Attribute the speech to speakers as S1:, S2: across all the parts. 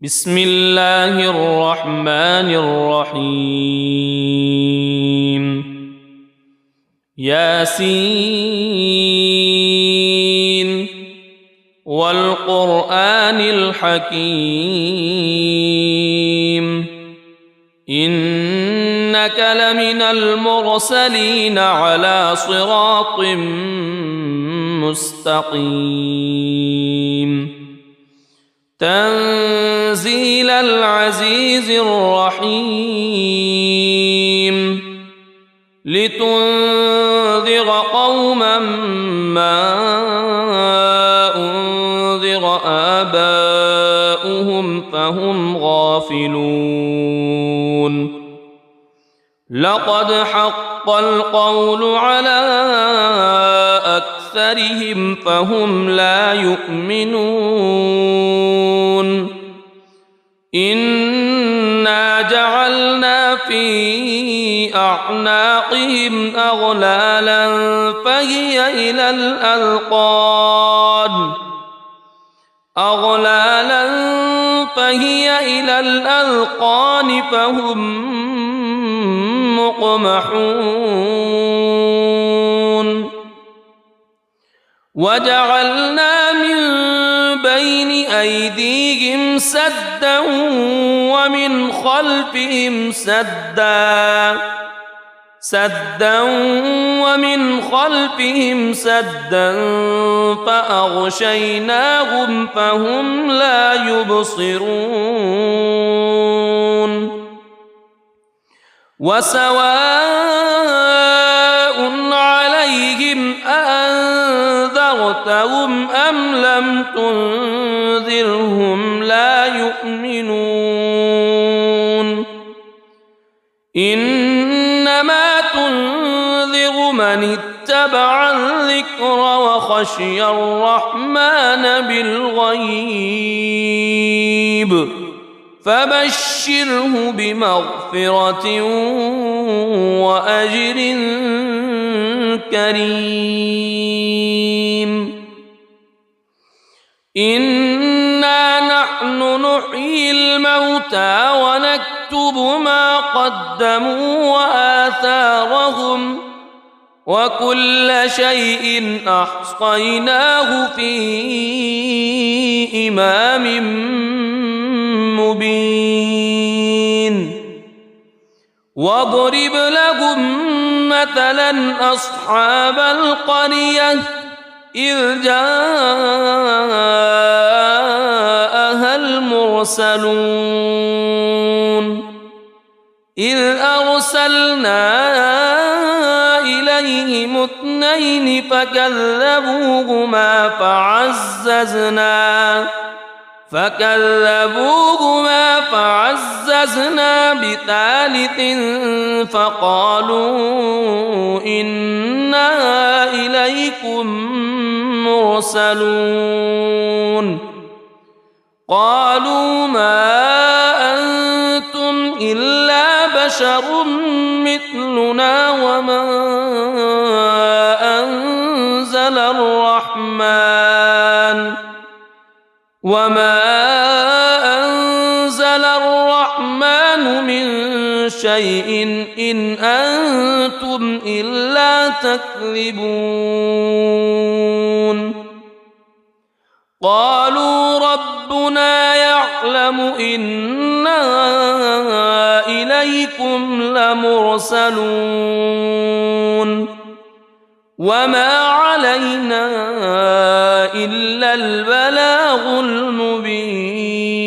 S1: بسم الله الرحمن الرحيم ياسين والقرآن الحكيم إنك لمن المرسلين على صراط مستقيم تنزيل العزيز الرحيم لتنذر قوما ما أنذر آباؤهم فهم غافلون لقد حق القول على أكثرهم فهم لا يؤمنون إنا جعلنا في أعناقهم أغلالا فهي إلى الأذقان فهم مقمحون وجعلنا من بين أيديهم سدا ومن خلفهم سدا فأغشيناهم فهم لا يبصرون وسواء عليهم أأنذرتهم أم لم تنذرهم لا يؤمنون إنما تنذر من اتبع الذكر وخشي الرحمن بالغيب فبشره بمغفرة وأجر كريم إنا نحن نحيي الموتى ونكتب ما قدموا وآثارهم وكل شيء أحصيناه في إمام مبين واضرب لهم مثلا أصحاب القرية إذ جاءها المرسلون إذ أرسلنا إليهم اثنين فكذبوهما فعززنا بثالث فقالوا إنا إليكم مرسلون قالوا ما أنتم إلا بشر مثلنا وما أنزل الرحمن من شيء إن أنتم إلا تكذبون قالوا ربنا يعلم إنا إليكم لمرسلون وما علينا إلا البلاغ المبين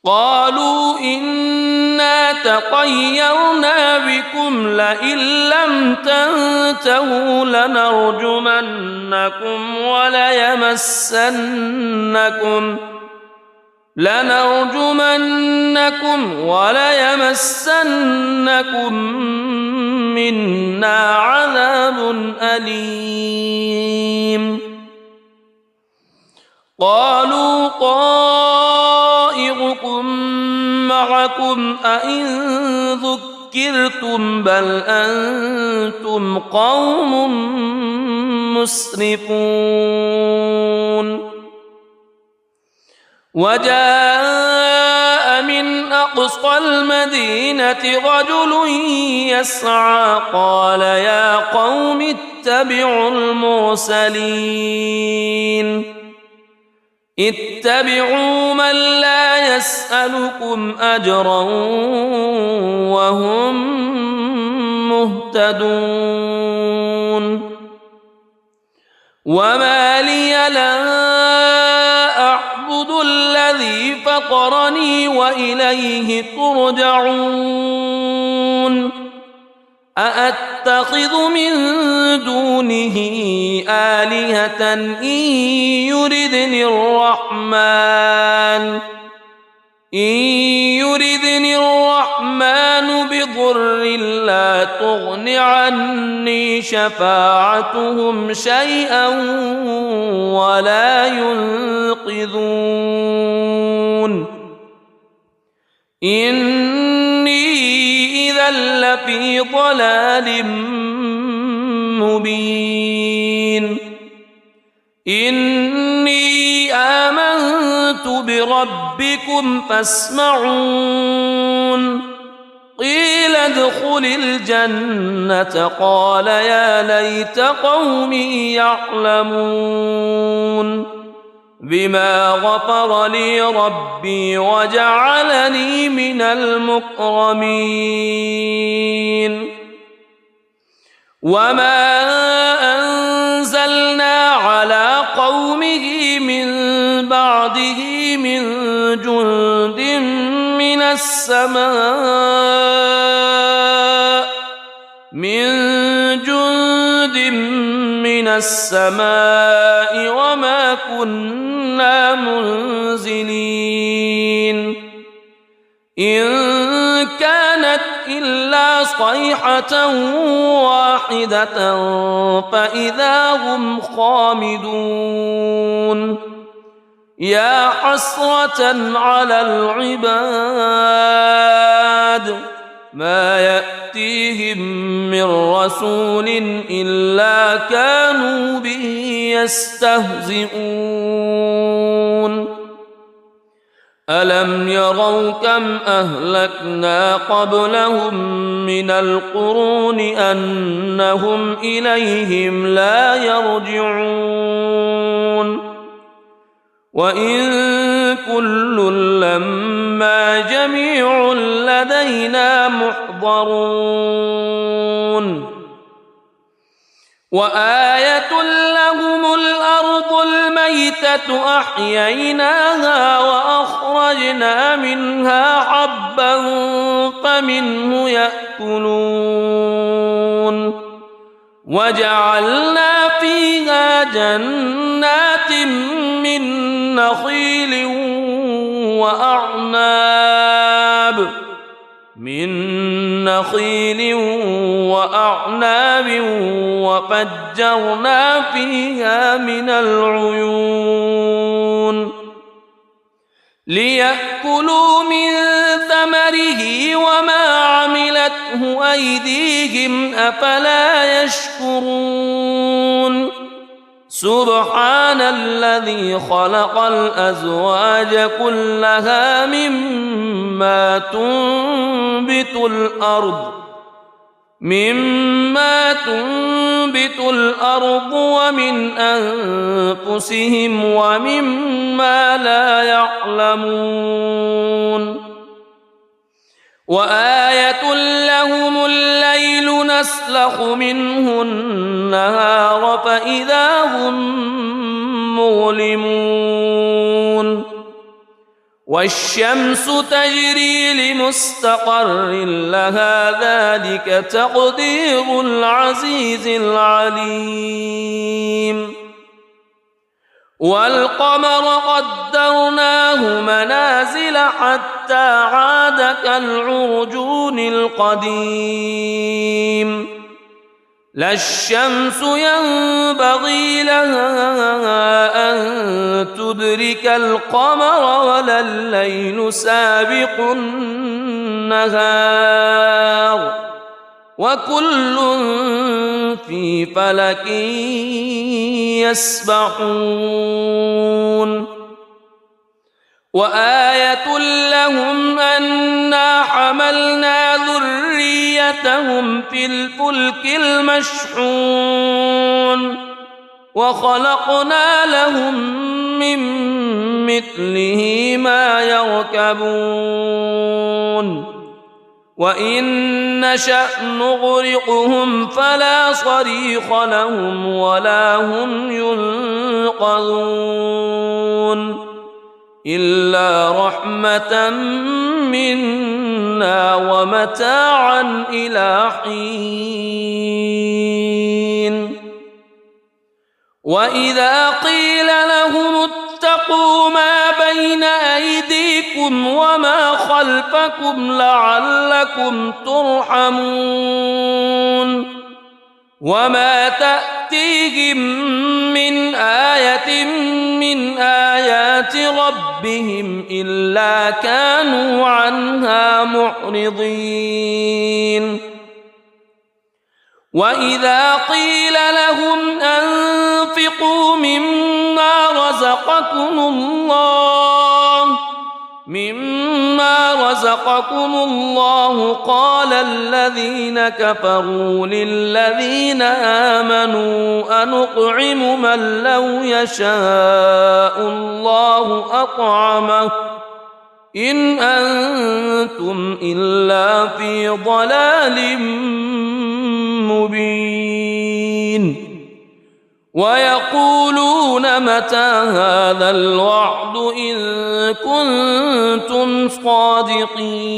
S1: قالوا إنا تطيرنا بكم لئن لم تنتهوا لنرجمنكم وليمسنكم منا عذاب أليم قالوا طائركم معكم أئن ذكرتم بل أنتم قوم مسرفون وجاء من أقصى المدينة رجل يسعى قال يا قوم اتبعوا المرسلين اتبعوا من لا يسألكم أجرا وهم مهتدون وما لي لا أعبد الذي فطرني وإليه ترجعون أأتخذ من دونه آلهة إن يردني الرحمن بضر لا تغن عني شفاعتهم شيئا ولا ينقذون إني إذا لفي ضلال مبين إني آمنت بربكم فاسمعون قيل ادخل الجنة قال يا ليت قومي يعلمون بما غفر لي ربي وجعلني من المكرمين وما أنزلنا على قومه من بعده من جند من السماء وما كنا منزلين إن كانت إلا صيحة واحدة فإذا هم خامدون يا حسرة على العباد ما يأتيهم من رسول إلا كانوا به يستهزئون ألم يروا كم أهلكنا قبلهم من القرون أنهم إليهم لا يرجعون وإن كل لما جميع لدينا محضرون وآية لهم الأرض الميتة أحييناها وأخرجنا منها حبا فمنه يأكلون وجعلنا فيها جنات من نخيل وأعناب وفجرنا فيها من العيون ليأكلوا من ثمره وما عملته أيديهم أفلا يشكرون سبحان الذي خلق الأزواج كلها مما تنبت الأرض ومن أنفسهم ومما لا يعلمون وآية لهم الليل نسلخ منه النهار فإذا هم مظلمون والشمس تجري لمستقر لها ذلك تقدير العزيز العليم والقمر قدرناه منازل حتى عاد كالعرجون القديم لا الشمس ينبغي لها أن تدرك القمر ولا الليل سابق النهار وكل في فلك يسبحون وآية لهم أنا حملنا ذريتهم في الفلك المشحون وخلقنا لهم من مثله ما يركبون وإن نشأ نغرقهم فلا صريخ لهم ولا هم ينقذون إلا رحمة منا ومتاعا إلى حين وإذا قيل لهم اتقوا ما بين أيديكم وما خلفكم لعلكم ترحمون وما تأتيهم من آية من آيات ربهم إلا كانوا عنها معرضين وإذا قيل لهم أنفقوا مما رزقكم الله قال الذين كفروا للذين آمنوا أنطعم من لو يشاء الله أطعمه إن أنتم إلا في ضلال مبين ويقولون متى هذا الوعد إن كنتم صادقين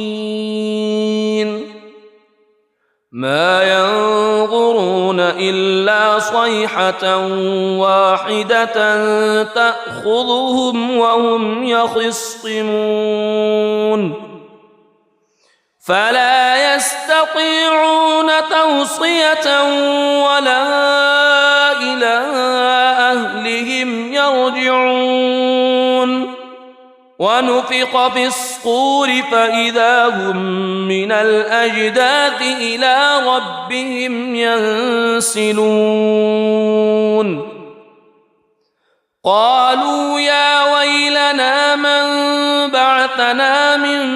S1: ما ينظرون إلا صيحة واحدة تأخذهم وهم يخصمون فلا يستطيعون توصية ولا إلى أهلهم يرجعون ونفخ في الصور فإذا هم من الأجداث إلى ربهم ينسلون قالوا يا ويلنا من بعثنا من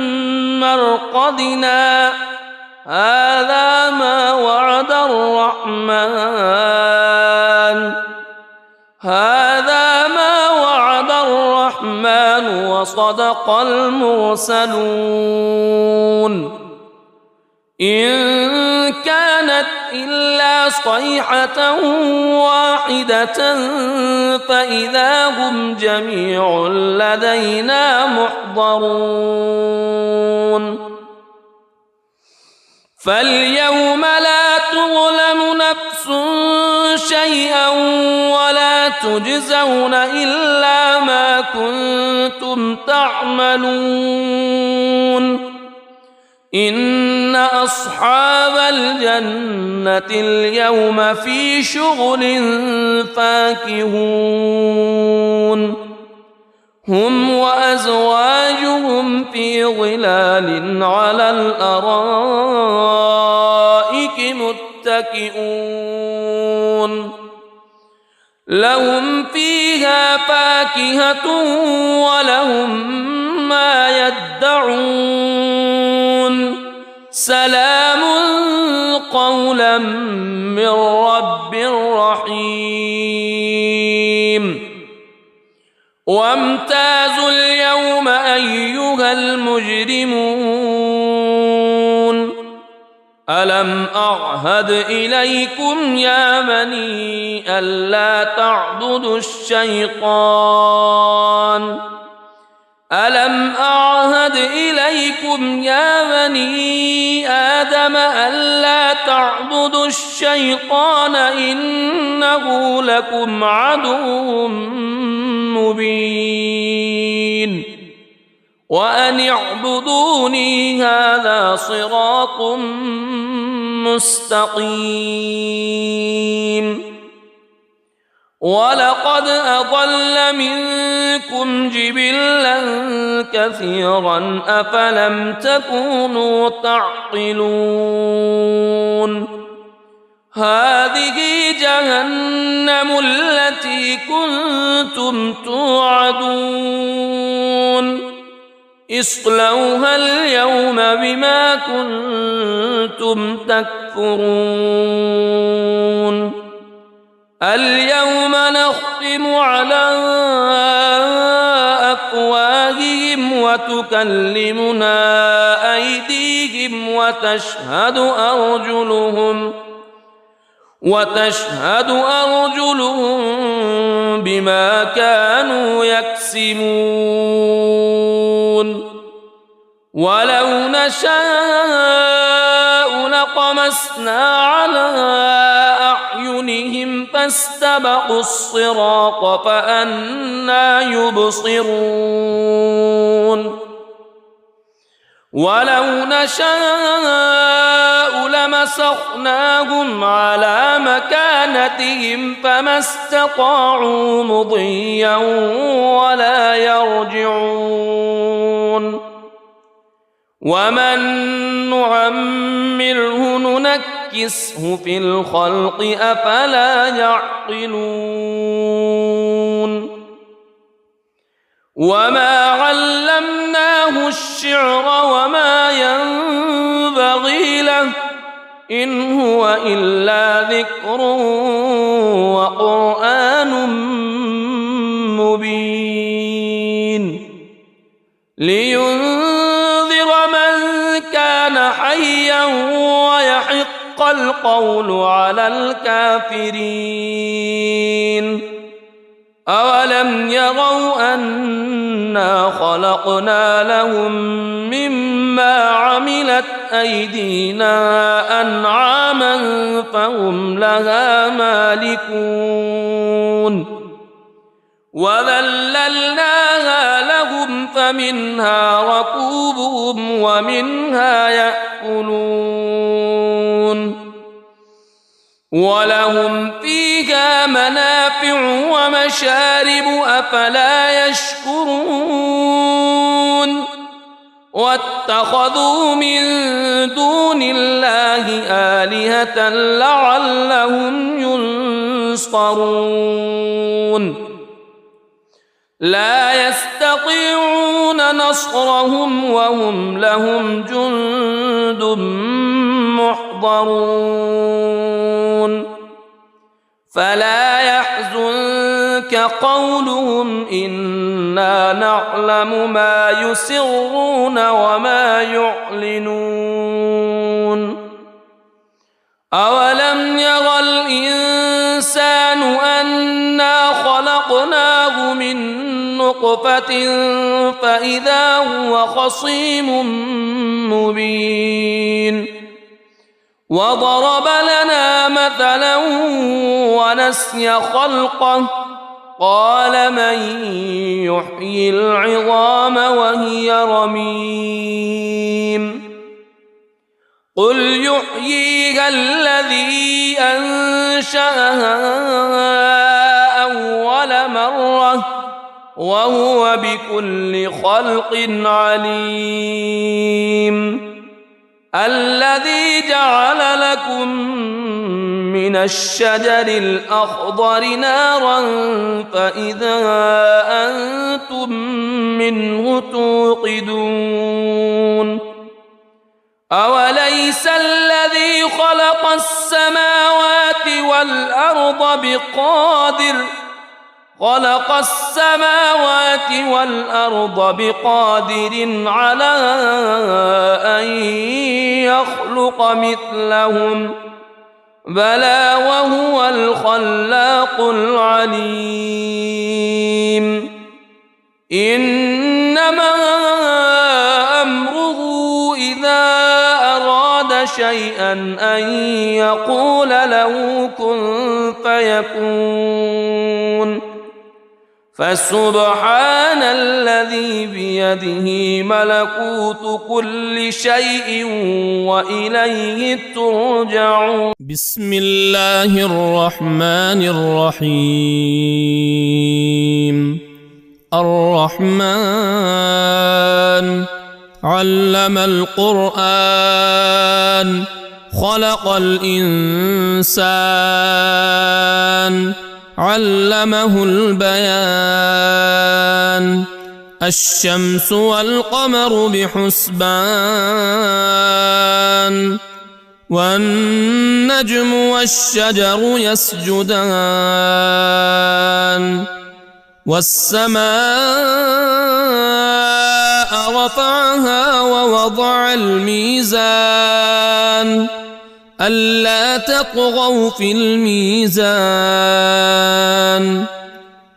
S1: مرقدنا هذا ما وعد الرحمن وصدق المرسلون إن كانت إلا صيحة واحدة فإذا هم جميع لدينا محضرون فاليوم لا تظلم نفس شيئا ولا تجزون إلا ما كنتم تعملون إن أصحاب الجنة اليوم في شغل فاكهون هم وأزواجهم في ظلال على الأرائك متكئون لهم فيها فاكهة ولهم ما يدعون سلام قولا من رب رحيم وامتازوا اليوم أيها المجرمون ألم أعهد إليكم يا بني ألا تعبدوا الشيطان ألم أعهد إليكم يا بني آدم ألا تعبدوا الشيطان إنه لكم عدو مبين وأن اعبدوني هذا صراط مستقيم ولقد أضل منكم جبلا كثيرا أفلم تكونوا تعقلون هذه جهنم التي كنتم توعدون اصلوها اليوم بما كنتم تكفرون اليوم نختم على أفواههم وتكلمنا أيديهم وتشهد أرجلهم بما كانوا يكسبون ولو نشاء لطمسنا على أعينهم فاستبقوا الصراط فأنى يبصرون ولو نشاء لمسخناهم على مكانتهم فما استطاعوا مضيا ولا يرجعون ومن نعمره ننكسه في الخلق أفلا يعقلون وما علمناه الشعر وما ينبغي له إن هو إلا ذكر وقرآن مبين لينذر من كان حيا ويحق القول على الكافرين أولم يروا أنا خلقنا لهم مما عملت أيدينا أنعاما فهم لها مالكون وذللناها لهم فمنها ركوبهم ومنها يأكلون ولهم فيها منافع ومشارب أفلا يشكرون واتخذوا من دون الله آلهة لعلهم ينصرون لا يستطيعون نصرهم وهم لهم جند محضرون فلا يحزنك قولهم إنا نعلم ما يسرون وما يعلنون أولم ير الإنسان أنا خلقناه من نطفة فإذا هو خصيم مبين وضرب لنا مثلا ونسي خلقه قال من يحيي العظام وهي رميم قل يحييها الذي أنشأها أول مرة وهو بكل خلق عليم الذي جعل لكم من الشجر الأخضر نارا فإذا أنتم منه توقدون أوليس الذي خلق السماوات والأرض بقادر على أن يخلق مثلهم بلى وهو الخلاق العليم إنما أمره إذا أراد شيئا أن يقول له كن فيكون فسبحان الذي بيده ملكوت كل شيء وإليه ترجعون بسم الله الرحمن الرحيم الرحمن علم القرآن خلق الإنسان علمه البيان الشمس والقمر بحسبان والنجم والشجر يسجدان والسماء رفعها ووضع الميزان ألا تطغوا في الميزان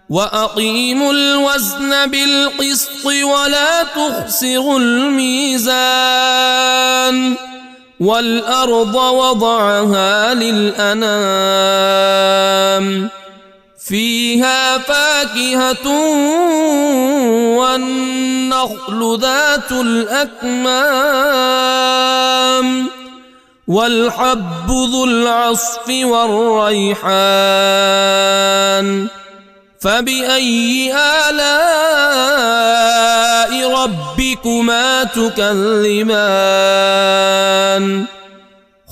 S1: وأقيموا الوزن بالقسط ولا تخسروا الميزان والأرض وضعها للأنام فيها فاكهة والنخل ذات الأكمام والحب ذو العصف والريحان فبأي آلاء ربكما تكذبان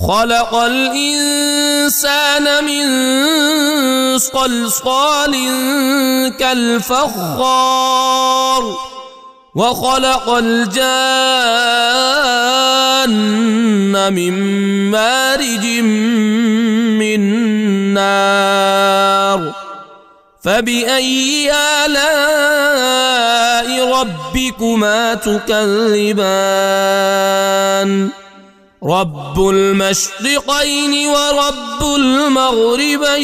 S1: خلق الإنسان من صلصال كالفخار وخلق الجان من مارج من نار فبأي آلاء ربكما تكذبان رب المشرقين ورب المغربين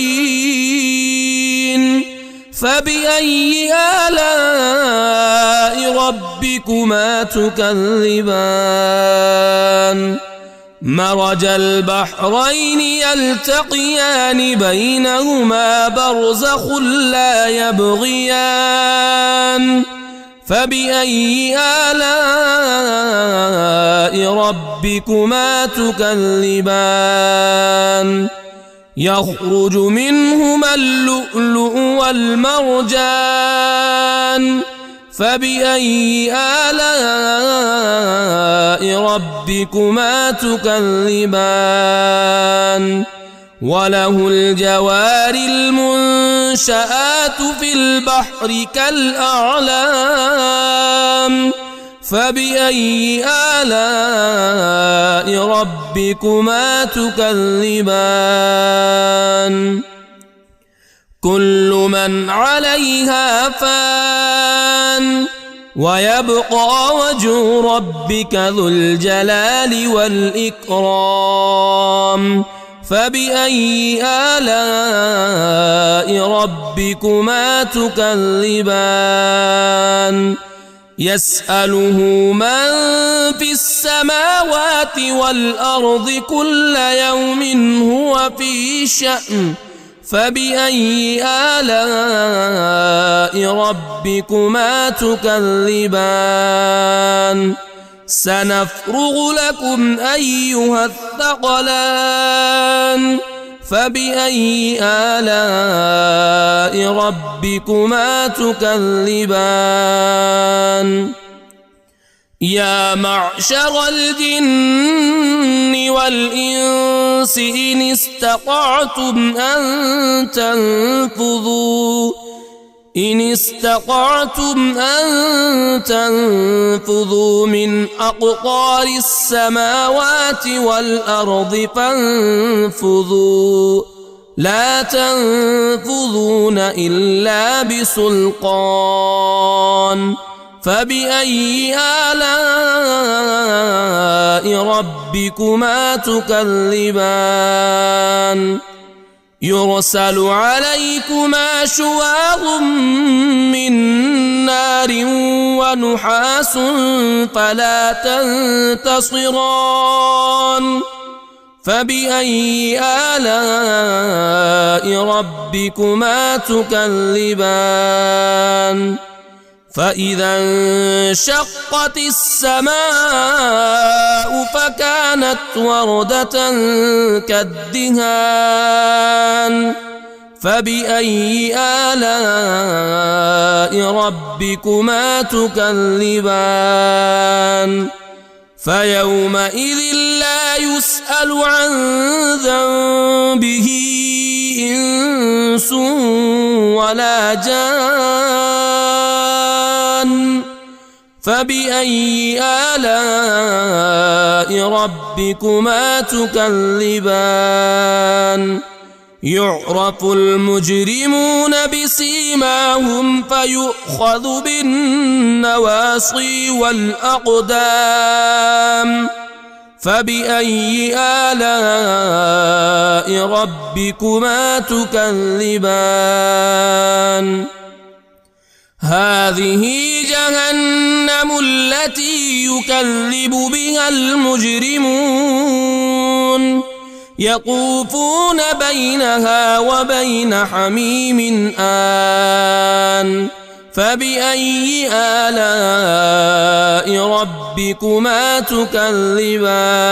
S1: فبأي آلاء ربكما تكذبان مرج البحرين يلتقيان بينهما برزخ لا يبغيان فبأي آلاء ربكما تكذبان يخرج منهما اللؤلؤ والمرجان فبأي آلاء ربكما تكذبان وله الجوار المنشآت في البحر كالأعلام فبأي آلاء ربكما تكذبان كل من عليها فان ويبقى وجه ربك ذو الجلال والإكرام فبأي آلاء ربكما تكذبان يسأله من في السماوات والأرض كل يوم هو في شأن فبأي آلاء ربكما تكذبان سنفرغ لكم أيها الثقلان فبأي آلاء ربكما تكذبان يا معشر الجن والإنس إن استطعتم أن تنفذوا من أقطار السماوات والأرض فانفذوا لا تنفذون إلا بسلطان فبأي آلاء ربكما تكذبان يرسل عليكما شواظ من نار ونحاس فلا تنتصران فبأي آلاء ربكما تكذبان فإذا انشقت السماء فكانت وردة كالدهان فبأي آلاء ربكما تكذبان فيومئذ لا يسأل عن ذنبه إنس ولا جان فبأي آلاء ربكما تكذبان يعرف المجرمون بسيماهم فيؤخذ بالنواصي والأقدام فبأي آلاء ربكما تكذبان هذه جهنم التي يكذب بها المجرمون يطوفون بينها وبين حميم آن فبأي آلاء ربكما تكذبان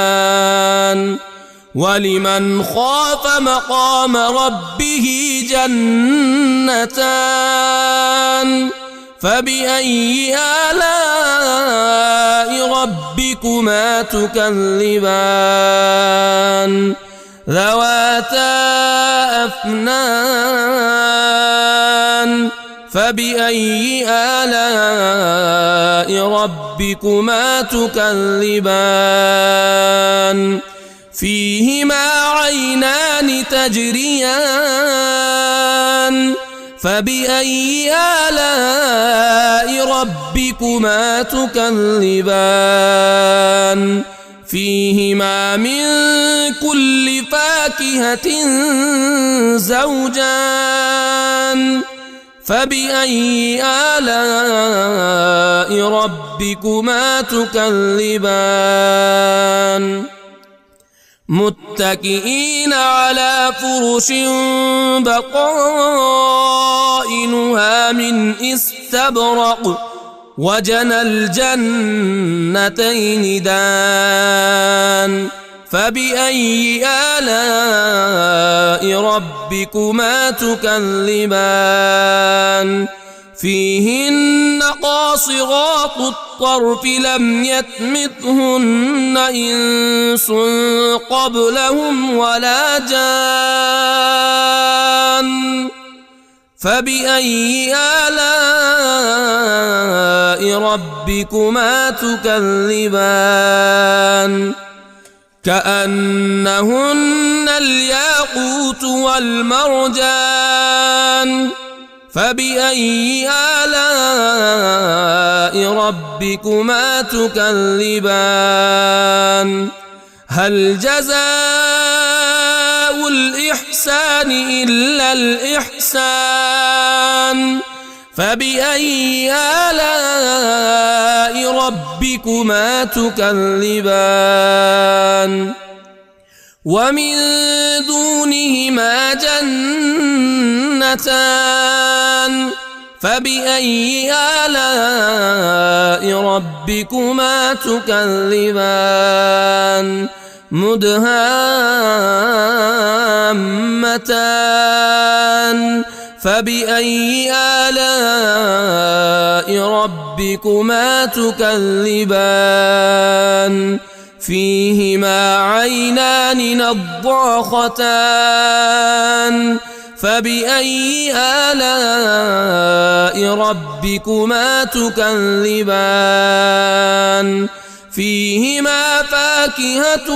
S1: ولمن خاف مقام ربه جنتان فبأي آلاء ربكما تكذبان ذواتا أفنان فبأي آلاء ربكما تكذبان فيهما عينان تجريان فبأي آلاء ربكما تكذبان فيهما من كل فاكهة زوجان فبأي آلاء ربكما تكذبان متكئين على فرش بطائنها من استبرق وجنى الجنتين دان فبأي آلاء ربكما تكذبان فيهن قاصرات الطرف لم يطمثهن إنس قبلهم ولا جان فبأي آلاء ربكما تكذبان كأنهن الياقوت والمرجان فبأي آلاء ربكما تكذبان هل جزاء الإحسان إلا الإحسان فبأي آلاء ربكما تكذبان ومن دونهما جنتان فبأي آلاء ربكما تكذبان مدهامتان فبأي آلاء ربكما تكذبان فيهما عينان نضاختان فبأي آلاء ربكما تكذبان فيهما فاكهة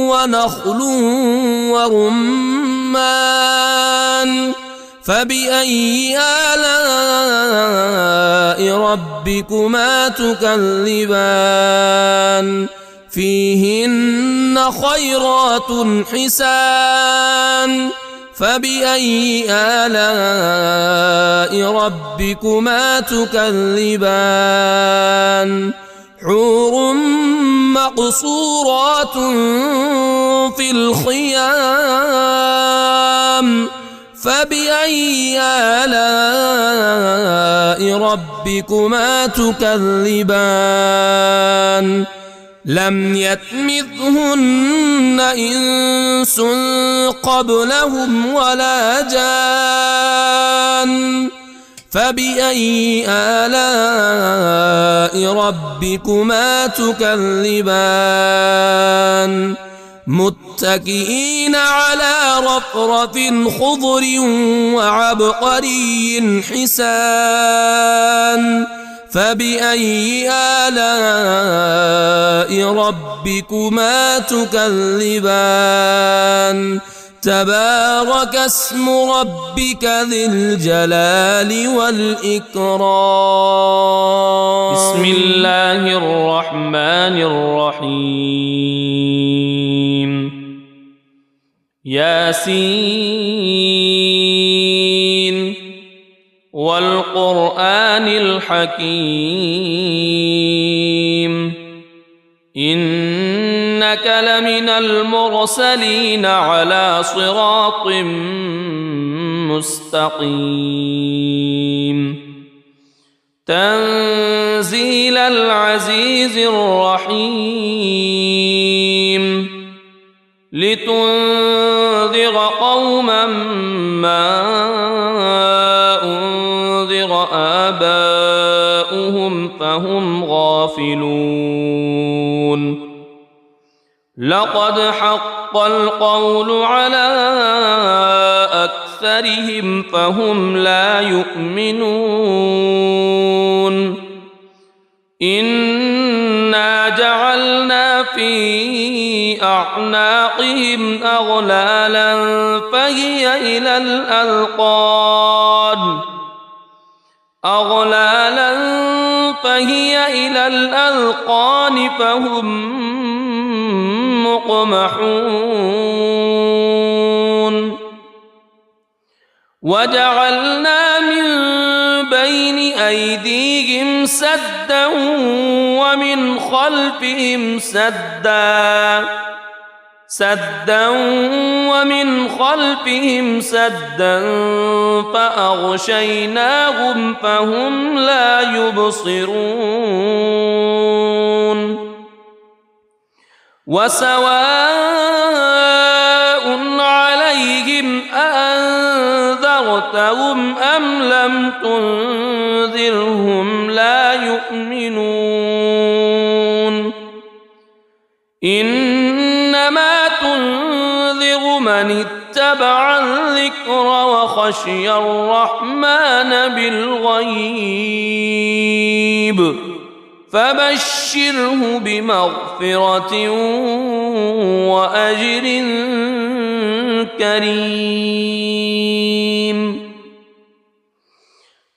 S1: ونخل ورمان فبأي آلاء ربكما تكذبان فيهن خيرات حسان فبأي آلاء ربكما تكذبان حور مقصورات في الخيام فبأي آلاء ربكما تكذبان لم يطمثهن إنس قبلهم ولا جان فبأي آلاء ربكما تكذبان متكئين على رفرف خضر وعبقري حسان فبأي آلاء ربكما تكذبان تبارك اسم ربك ذي الجلال والإكرام بسم الله الرحمن الرحيم ياسين والقرآن الحكيم إنك لمن المرسلين على صراط مستقيم تنزيل العزيز الرحيم لتنذر قوما ما أنذر آباؤهم فهم غافلون لقد حق القول على أكثرهم فهم لا يؤمنون إنا جعلنا في أعناقهم أغلالا فهي إلى الأذقان فهم مقمحون وجعلنا من بين أيديهم سدا ومن خلفهم سدا فأغشيناهم فهم لا يبصرون وسواء عليهم أأنذرتهم أم لم تنذرهم لا يؤمنون إنما تنذر من اتبع الذكر وخشي الرحمن بالغيب فبشره بمغفرة وأجر كريم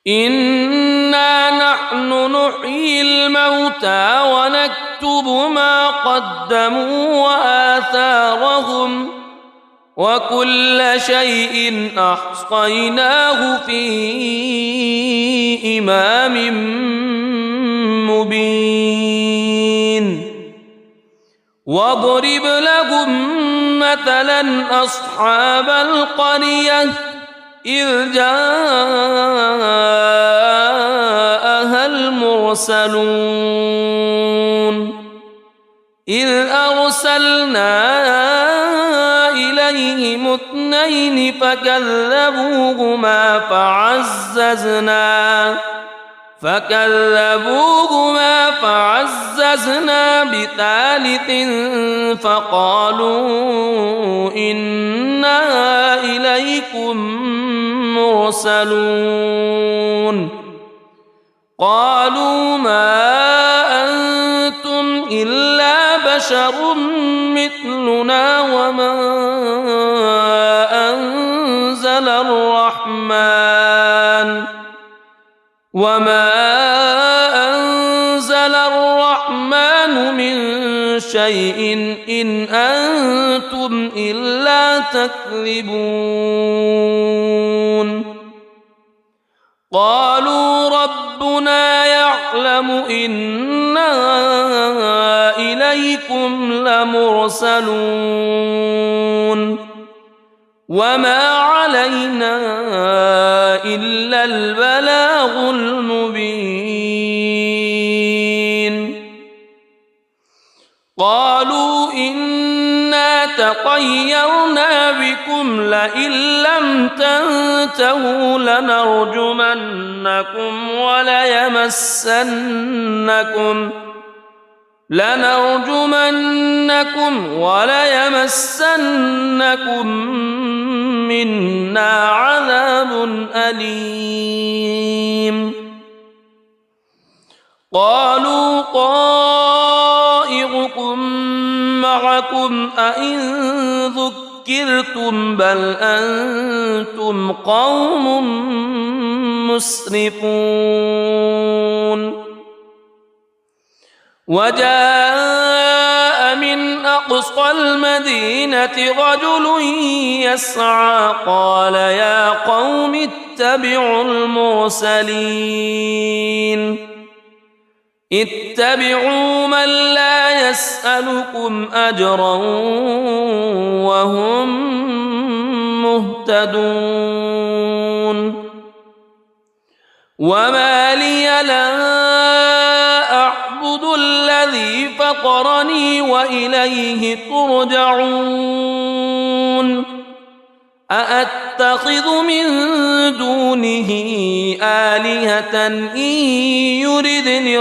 S1: إنا نحن نحيي الموتى ونكتب ما قدموا وآثارهم وكل شيء أحصيناه في إمام مبين واضرب لهم مثلا أصحاب القرية إذ جاءها المرسلون إذ أرسلنا إليهم اثنين فكذبوهما فعززنا بثالث فقالوا إنا إليكم مرسلون قالوا ما أنتم إلا بشر مثلنا وما أنزل الرحمن من شيء إن أنتم إلا تكذبون قالوا ربنا يعلم إنا إليكم لمرسلون وما علينا إلا البلاغ المبين قالوا إنا تطيرنا بكم لئن لم تنتهوا لنرجمنكم وليمسنكم منا عذاب أليم قالوا طائركم معكم أئن ذكرتم بل أنتم قوم مسرفون وجاء من أقصى المدينة رجل يسعى قال يا قوم اتبعوا المرسلين اتبعوا من لا يسألكم أجرا وهم مهتدون وما لي لا أعبد الذي فطرني وإليه ترجعون أأتخذ من دونه آلهة إن يردني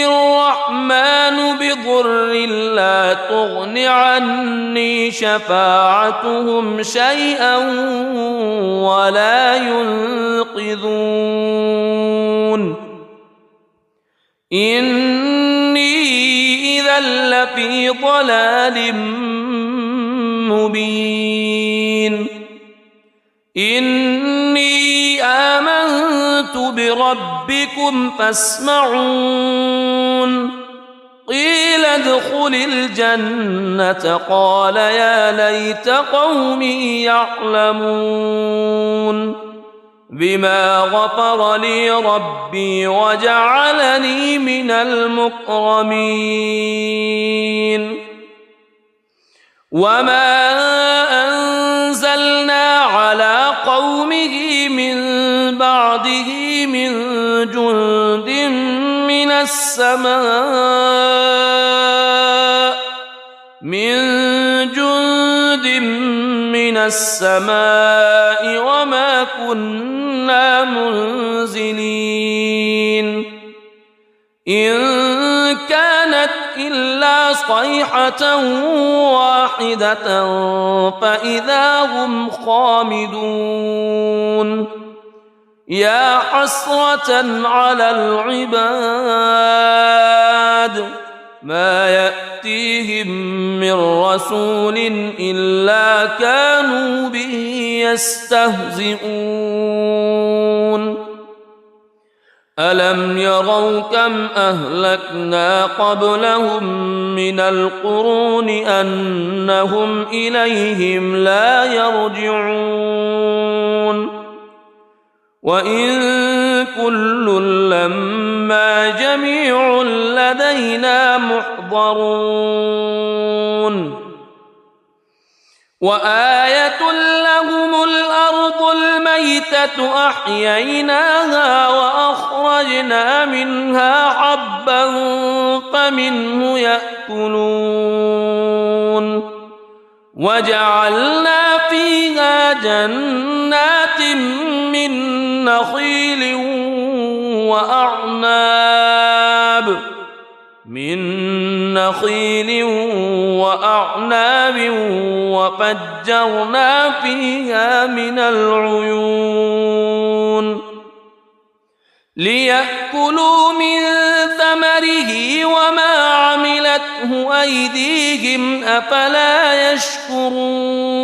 S1: الرحمن بضر لا تغن عني شفاعتهم شيئا ولا ينقذون إني إذا لفي ضلال مبين إني آمنت بربكم فاسمعون قيل ادخل الجنة قال يا ليت قومي يعلمون بما غفر لي ربي وجعلني من المكرمين وما أنزلنا على قومه من بعده من جند من السماء وما كنا منزلين إن كانت إلا صيحة واحدة فإذا هم خامدون يا حسرة على العباد ما يأتيهم من رسول إلا كانوا به يستهزئون ألم يروا كم أهلكنا قبلهم من القرون أنهم إليهم لا يرجعون وإن كل لما جميع لدينا محضرون وآية لهم الأرض الميتة أحييناها وأخرجنا منها حبا فمنه يأكلون وجعلنا فيها جنات من نخيل وأعناب وفجرنا فيها من العيون ليأكلوا من ثمره وما عملته أيديهم أفلا يشكرون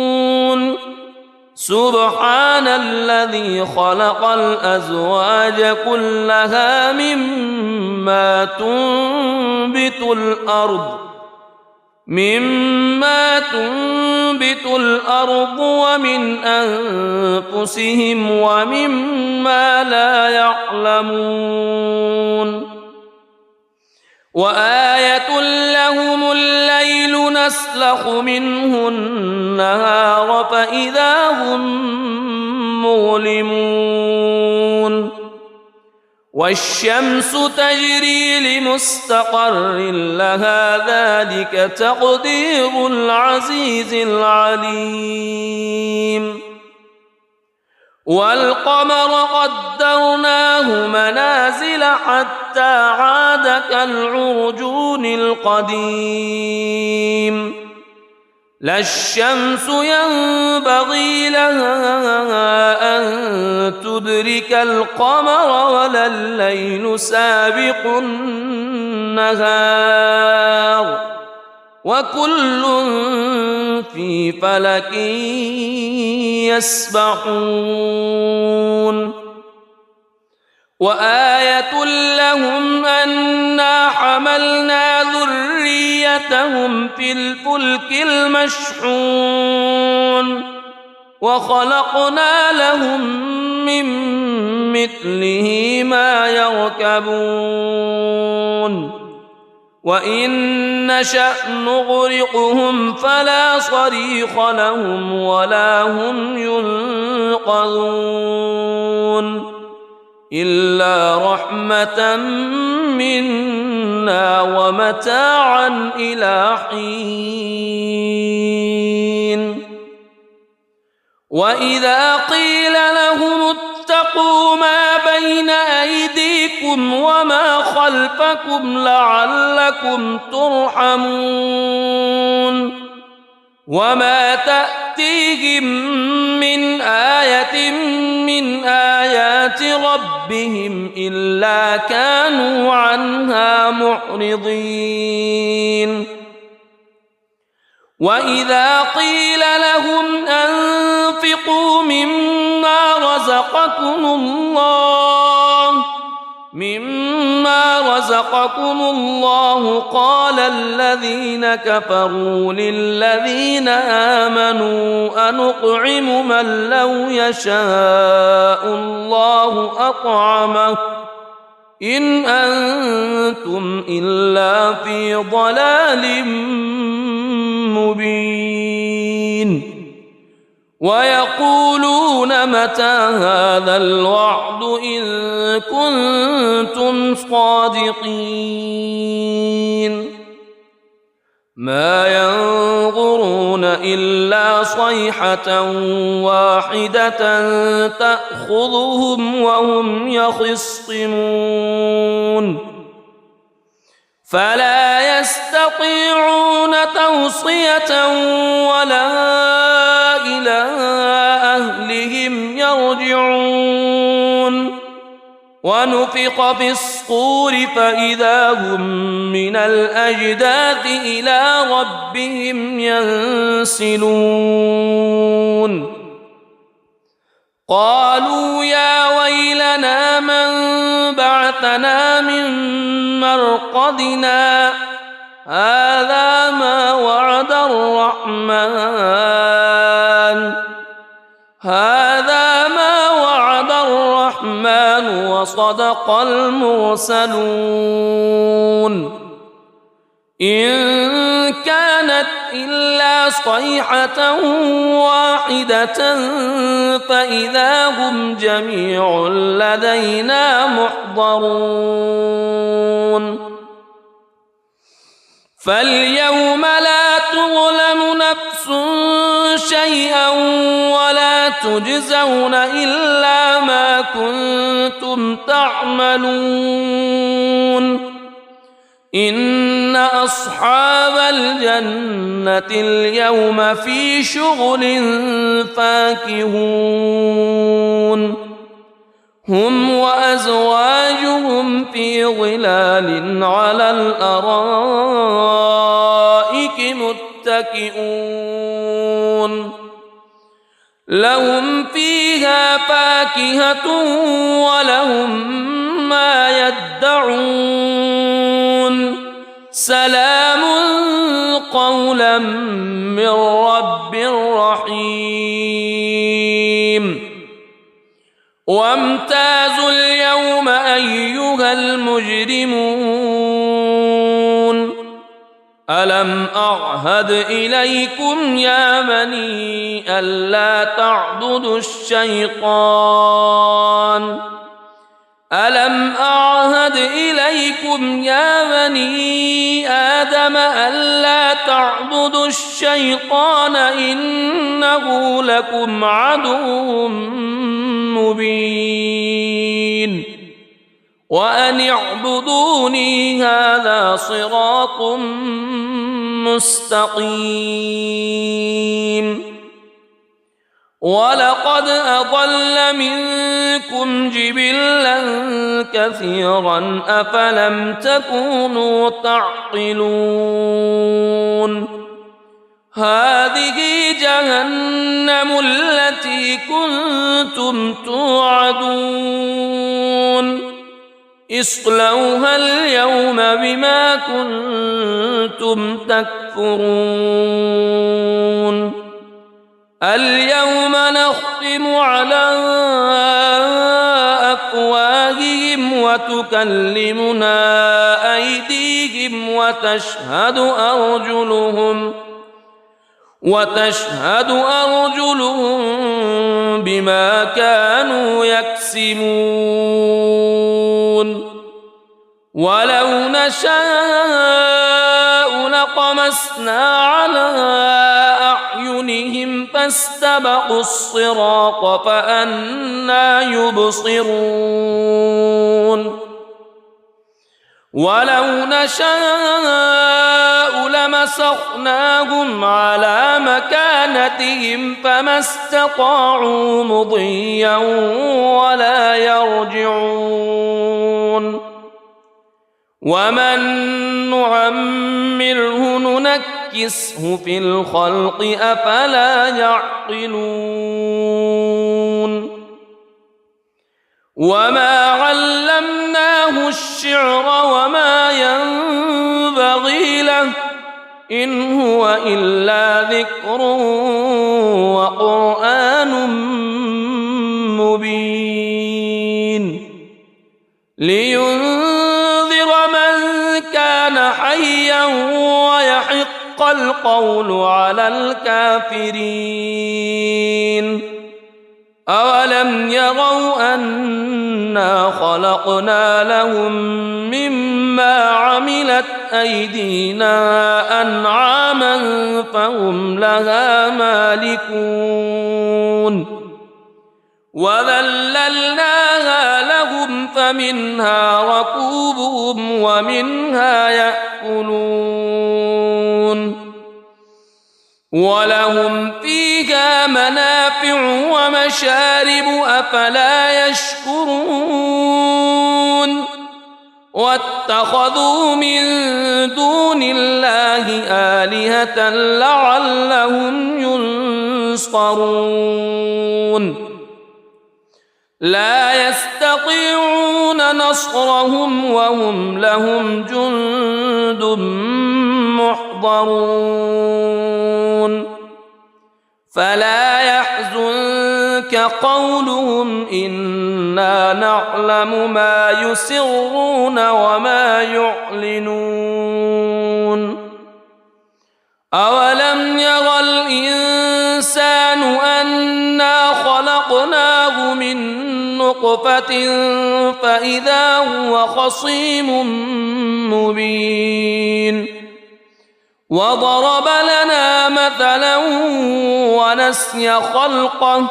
S1: سبحان الذي خلق الأزواج كلها مما تنبت الأرض ومن أنفسهم ومما لا يعلمون وآية لهم الليل نسلخ منه النهار فإذا هم مظلمون والشمس تجري لمستقر لها ذلك تقدير العزيز العليم والقمر قدرناه منازل حتى عاد كالعرجون القديم لا الشمس ينبغي لها أن تدرك القمر ولا الليل سابق النهار وكل في فلك يسبحون وآية لهم أنا حملنا ذريتهم في الفلك المشحون وخلقنا لهم من مثله ما يركبون وإن نشأ نغرقهم فلا صريخ لهم ولا هم ينقذون إلا رحمة منا ومتاعا إلى حين وإذا قيل لهم اتقوا ما بين أيديكم وما خلفكم لعلكم ترحمون وما تأتيهم من آية من آيات ربهم إلا كانوا عنها معرضين وإذا قيل لهم أنفقوا مما رزقكم الله قال الذين كفروا للذين آمنوا أنطعم من لو يشاء الله أطعمه إن أنتم إلا في ضلال مبين ويقولون متى هذا الوعد إن كنتم صادقين ما ينظرون إلا صيحة واحدة تأخذهم وهم يخصمون فلا يستطيعون توصية ولا إلى أهلهم يرجعون ونفخ في الصور فإذا هم من الأجداث إلى ربهم ينسلون قالوا يا ويلنا من بعثنا من مرقدنا هذا ما وعد الرحمن وصدق المرسلون إن كانت إلا صيحة واحدة فإذا هم جميع لدينا محضرون فاليوم لا تظلم نفس شيئا ولا تجزون إلا ما كنتم تعملون إن أصحاب الجنة اليوم في شغل فاكهون هم وأزواجهم في ظلال على الأرائك متكئون لهم فيها فاكهة ولهم ما يدعون سلام قولا من رب رحيم وامتازوا اليوم أيها المجرمون ألم أعهد إليكم يا بني ألا تعبدوا الشيطان ألم أعهد إليكم يا بني آدم ألا تعبدوا الشيطان إنه لكم عدو مبين وأن اعبدوني هذا صراط مستقيم ولقد أضل منكم جبلا كثيرا أفلم تكونوا تعقلون هذه جهنم التي كنتم توعدون اصلوها اليوم بما كنتم تكفرون اليوم نختم على أفواههم وتكلمنا أيديهم وتشهد أرجلهم بما كانوا يكسبون ولو نشاء لطمسنا على أعينهم فاستبقوا الصراط فأنى يبصرون ولو نشاء لمسخناهم على مكانتهم فما استطاعوا مضيا ولا يرجعون ومن نعمره ننكسه في الخلق أفلا يعقلون وما علمناه الشعر وما ينبغي له إن هو إلا ذكر وقرآن مبين لينذر من كان حيا ويحق القول على الكافرين أولم يروا أنا خلقنا لهم مما عملت أيدينا أنعاما فهم لها مالكون وذللناها لهم فمنها ركوبهم ومنها يأكلون ولهم فيها منافع ومشارب أفلا يشكرون واتخذوا من دون الله آلهة لعلهم ينصرون لا يستطيعون نصرهم وهم لهم جند محضرون فلا يحزنك قولهم إنا نعلم ما يسرون وما يعلنون أولم ير الإنسان أنا خلقناه من نطفة فإذا هو خصيم مبين وضرب لنا مثلا ونسي خلقه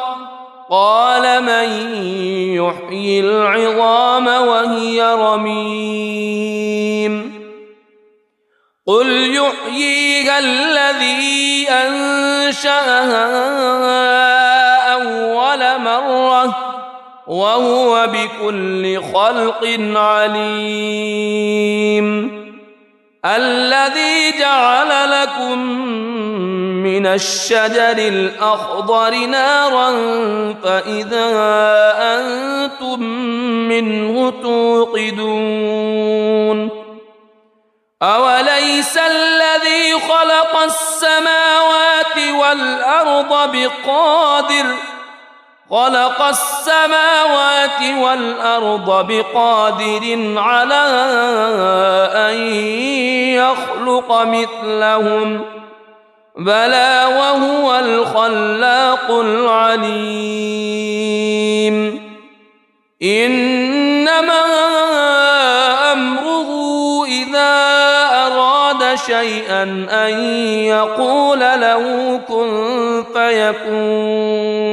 S1: قال من يحيي العظام وهي رميم قل يحييها الذي أنشأها أول مرة وهو بكل خلق عليم الذي جعل لكم من الشجر الأخضر نارا فإذا أنتم منه توقدون أوليس الذي خلق السماوات والأرض بقادر على أن يخلق مثلهم بلى وهو الخلاق العليم إنما أمره إذا أراد شيئا أن يقول له كن فيكون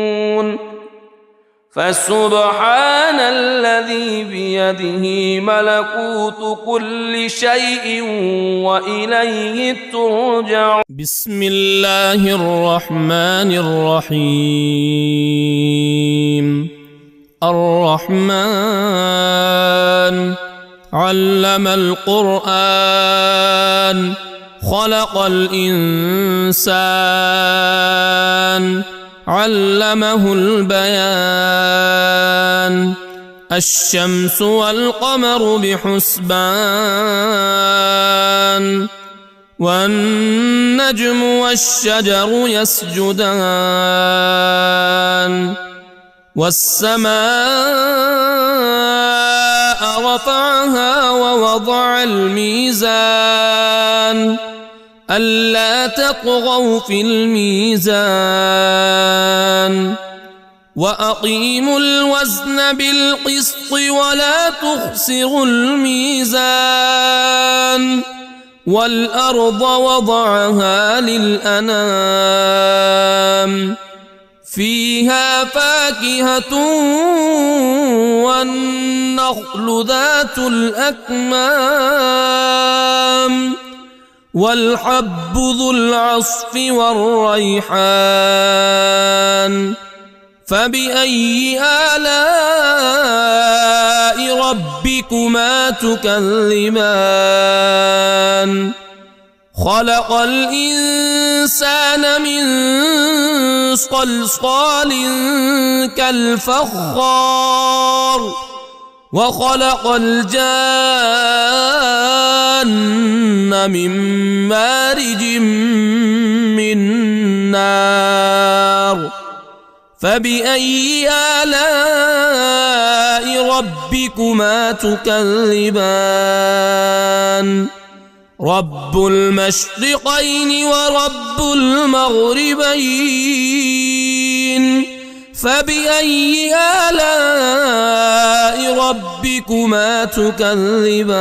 S1: فسبحان الذي بيده ملكوت كل شيء وإليه ترجع.
S2: بسم الله الرحمن الرحيم. الرحمن علم القرآن خلق الإنسان علمه البيان. الشمس والقمر بحسبان والنجم والشجر يسجدان. والسماء رفعها ووضع الميزان ألا تطغوا في الميزان وأقيموا الوزن بالقسط ولا تخسروا الميزان. والأرض وضعها للأنام فيها فاكهة والنخل ذات الأكمام والحب ذو العصف والريحان. فبأي آلاء ربكما تكذبان. خلق الإنسان من صلصال كالفخار وخلق الجان من مارج من نار. فبأي آلاء ربكما تكذبان. رب المشرقين ورب المغربين. فبأي آلاء ربكما تكذبان.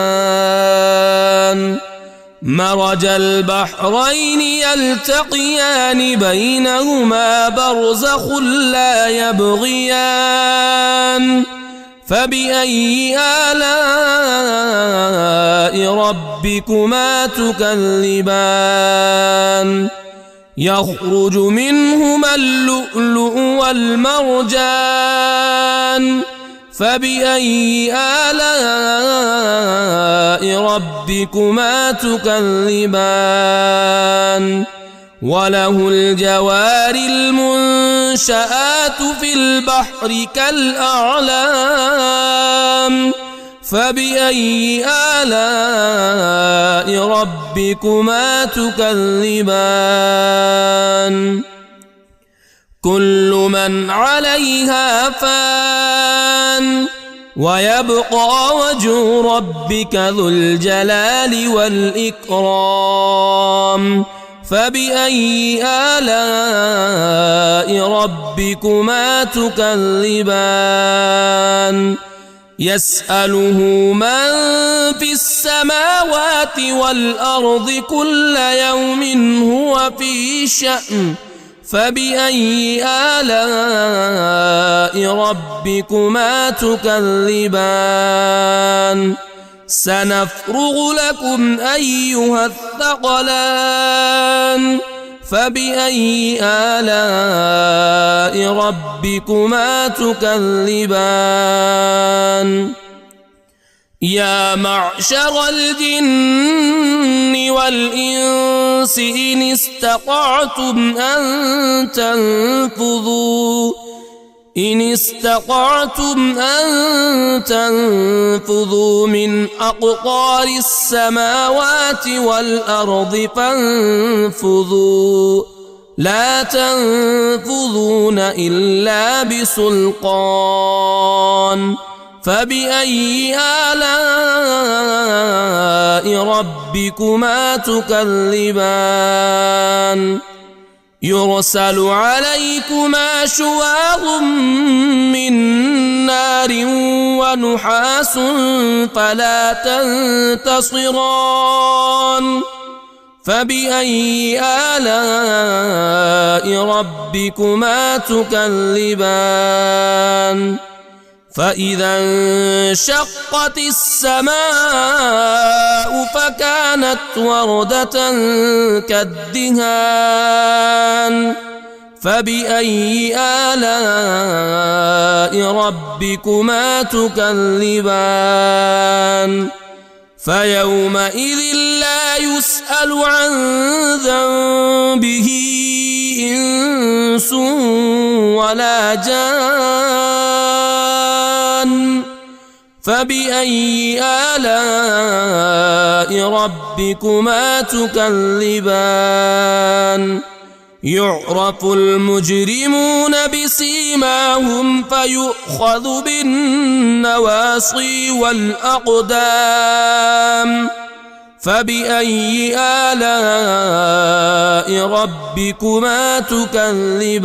S2: مرج البحرين يلتقيان بينهما برزخ لا يبغيان. فبأي آلاء ربكما تكذبان. يخرج منهما اللؤلؤ والمرجان. فبأي آلاء ربكما تكذبان. وله الجوار المنشآت في البحر كالأعلام. فبأي آلاء ربكما تكذبان. كل من عليها فان ويبقى وجه ربك ذو الجلال والإكرام. فبأي آلاء ربكما تكذبان. يسأله من في السماوات والأرض كل يوم هو في شأن. فبأي آلاء ربكما تكذبان. سنفرغ لكم أيها الثقلان. فبأي آلاء ربكما تكذبان. يا معشر الجن والإنس إن استطعتم أن تنفذوا من أقطار السماوات والأرض فانفذوا لا تنفذون إلا بسلطان. فبأي آلاء ربكما تكذبان. يرسل عليكما شواظ من نار ونحاس فلا تنتصران. فبأي آلاء ربكما تكذبان فإذا انشقت السماء فكانت وردة كالدهان فبأي آلاء ربكما تكذبان فيومئذ لا يسأل عن ذنبه إنس ولا جان فبأي آلاء ربكما تكذبان يعرف المجرمون بسيماهم فيؤخذ بالنواصي والأقدام فبأي آلاء ربكما تكذبان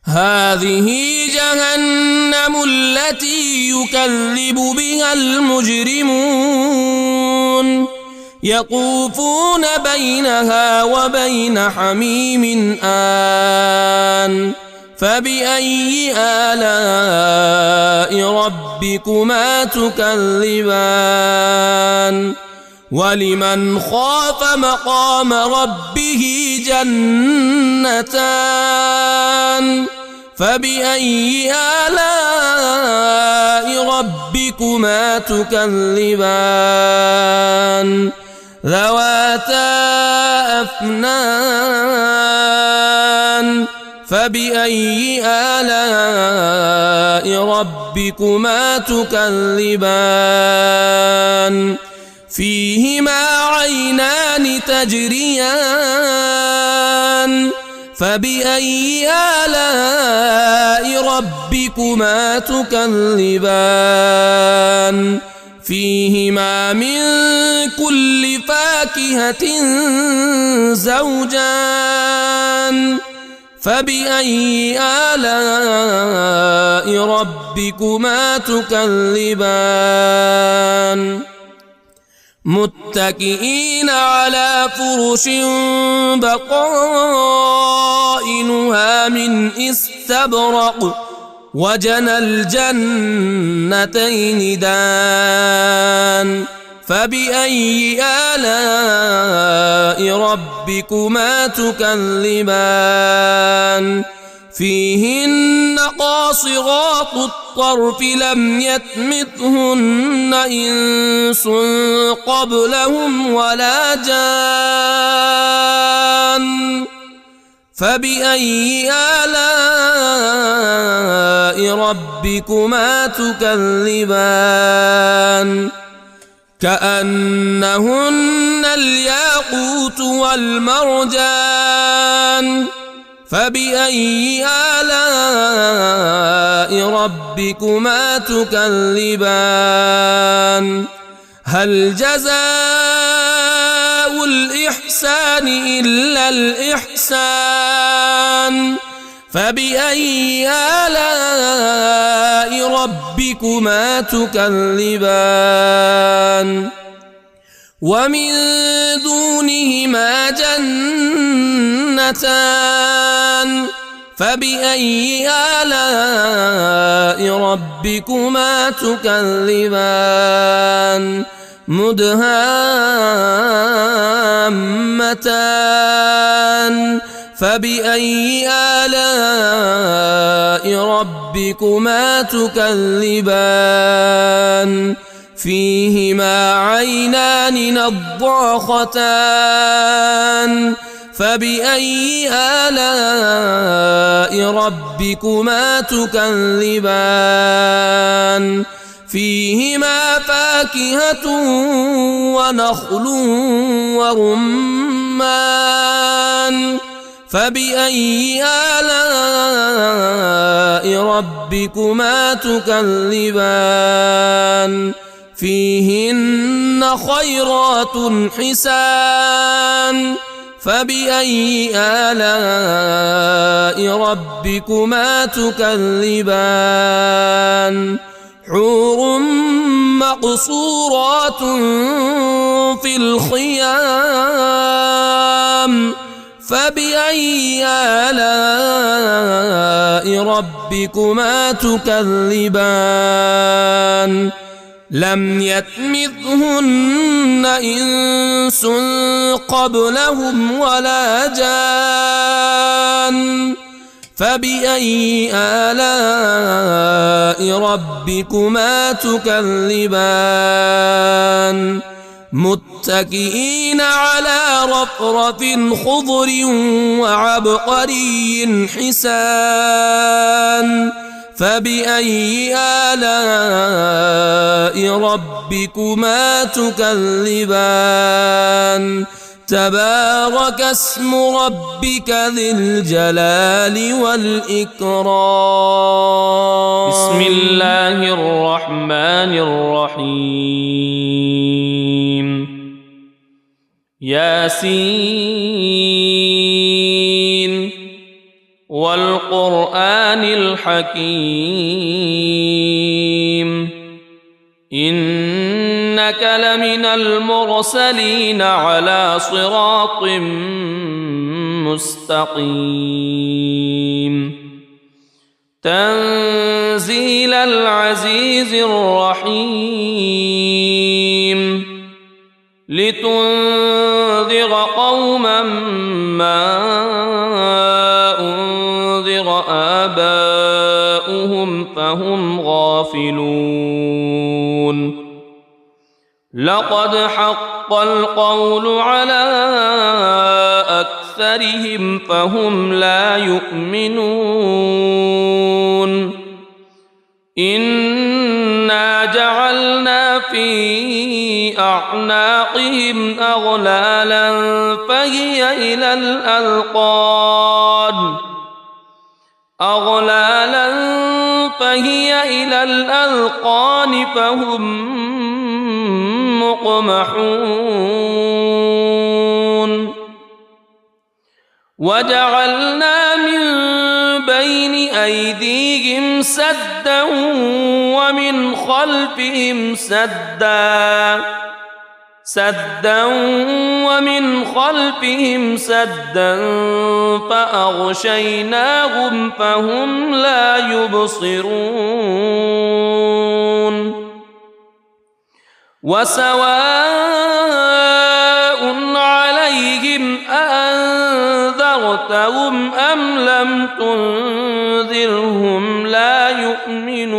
S2: هذه جهنم التي يكذب بها المجرمون يطوفون بينها وبين حميم آن فبأي آلاء ربكما تكذبان ولمن خاف مقام ربه جنتان فبأي آلاء ربكما تكذبان ذواتا أفنان فبأي آلاء ربكما تكذبان فيهما عينان تجريان فبأي آلاء ربكما تكذبان فيهما من كل فاكهة زوجان فبأي آلاء ربكما تكذبان متكئين على فرش بطائنها من استبرق وجنى الجنتين دان فبأي آلاء ربكما تكذبان فيهن قاصرات الطرف لم يطمثهن إنس قبلهم ولا جان فبأي آلاء ربكما تكذبان كأنهن الياقوت والمرجان فبأي آلاء ربكما تكذبان هل جزاء الإحسان إلا الإحسان فبأي آلاء ربكما تكذبان ومن دونهما جنتان فبأي آلاء ربكما تكذبان مدهامتان فبأي آلاء ربكما تكذبان فيهما عينان نضاختان فبأي آلاء ربكما تكذبان فيهما فاكهة ونخل ورمان فبأي آلاء ربكما تكذبان فيهن خيرات حسان فبأي آلاء ربكما تكذبان حور مقصورات في الخيام فبأي آلاء ربكما تكذبان لم يطمثهن إنس قبلهم ولا جان فبأي آلاء ربكما تكذبان متكئين على رفرف خضر وعبقري حسان فبأي آلاء ربكما تكذبان تبارك اسم ربك ذي الجلال والإكرام
S1: بسم الله الرحمن الرحيم ياسين والقرآن الحكيم إنك لمن المرسلين على صراط مستقيم تنزيل العزيز الرحيم لتنذر قوما ما أنذر آباؤهم فهم غافلون لقد حق القول على أكثرهم فهم لا يؤمنون إنا جعلنا في أعناقهم أغلالا فهي إلى الأذقان فهم مقمحون وجعلنا من بين أيديهم سدا ومن خلفهم سدا فأغشيناهم فهم لا يبصرون وسواء عليهم أأنذرتهم أم لم تنذرهم لا يؤمنون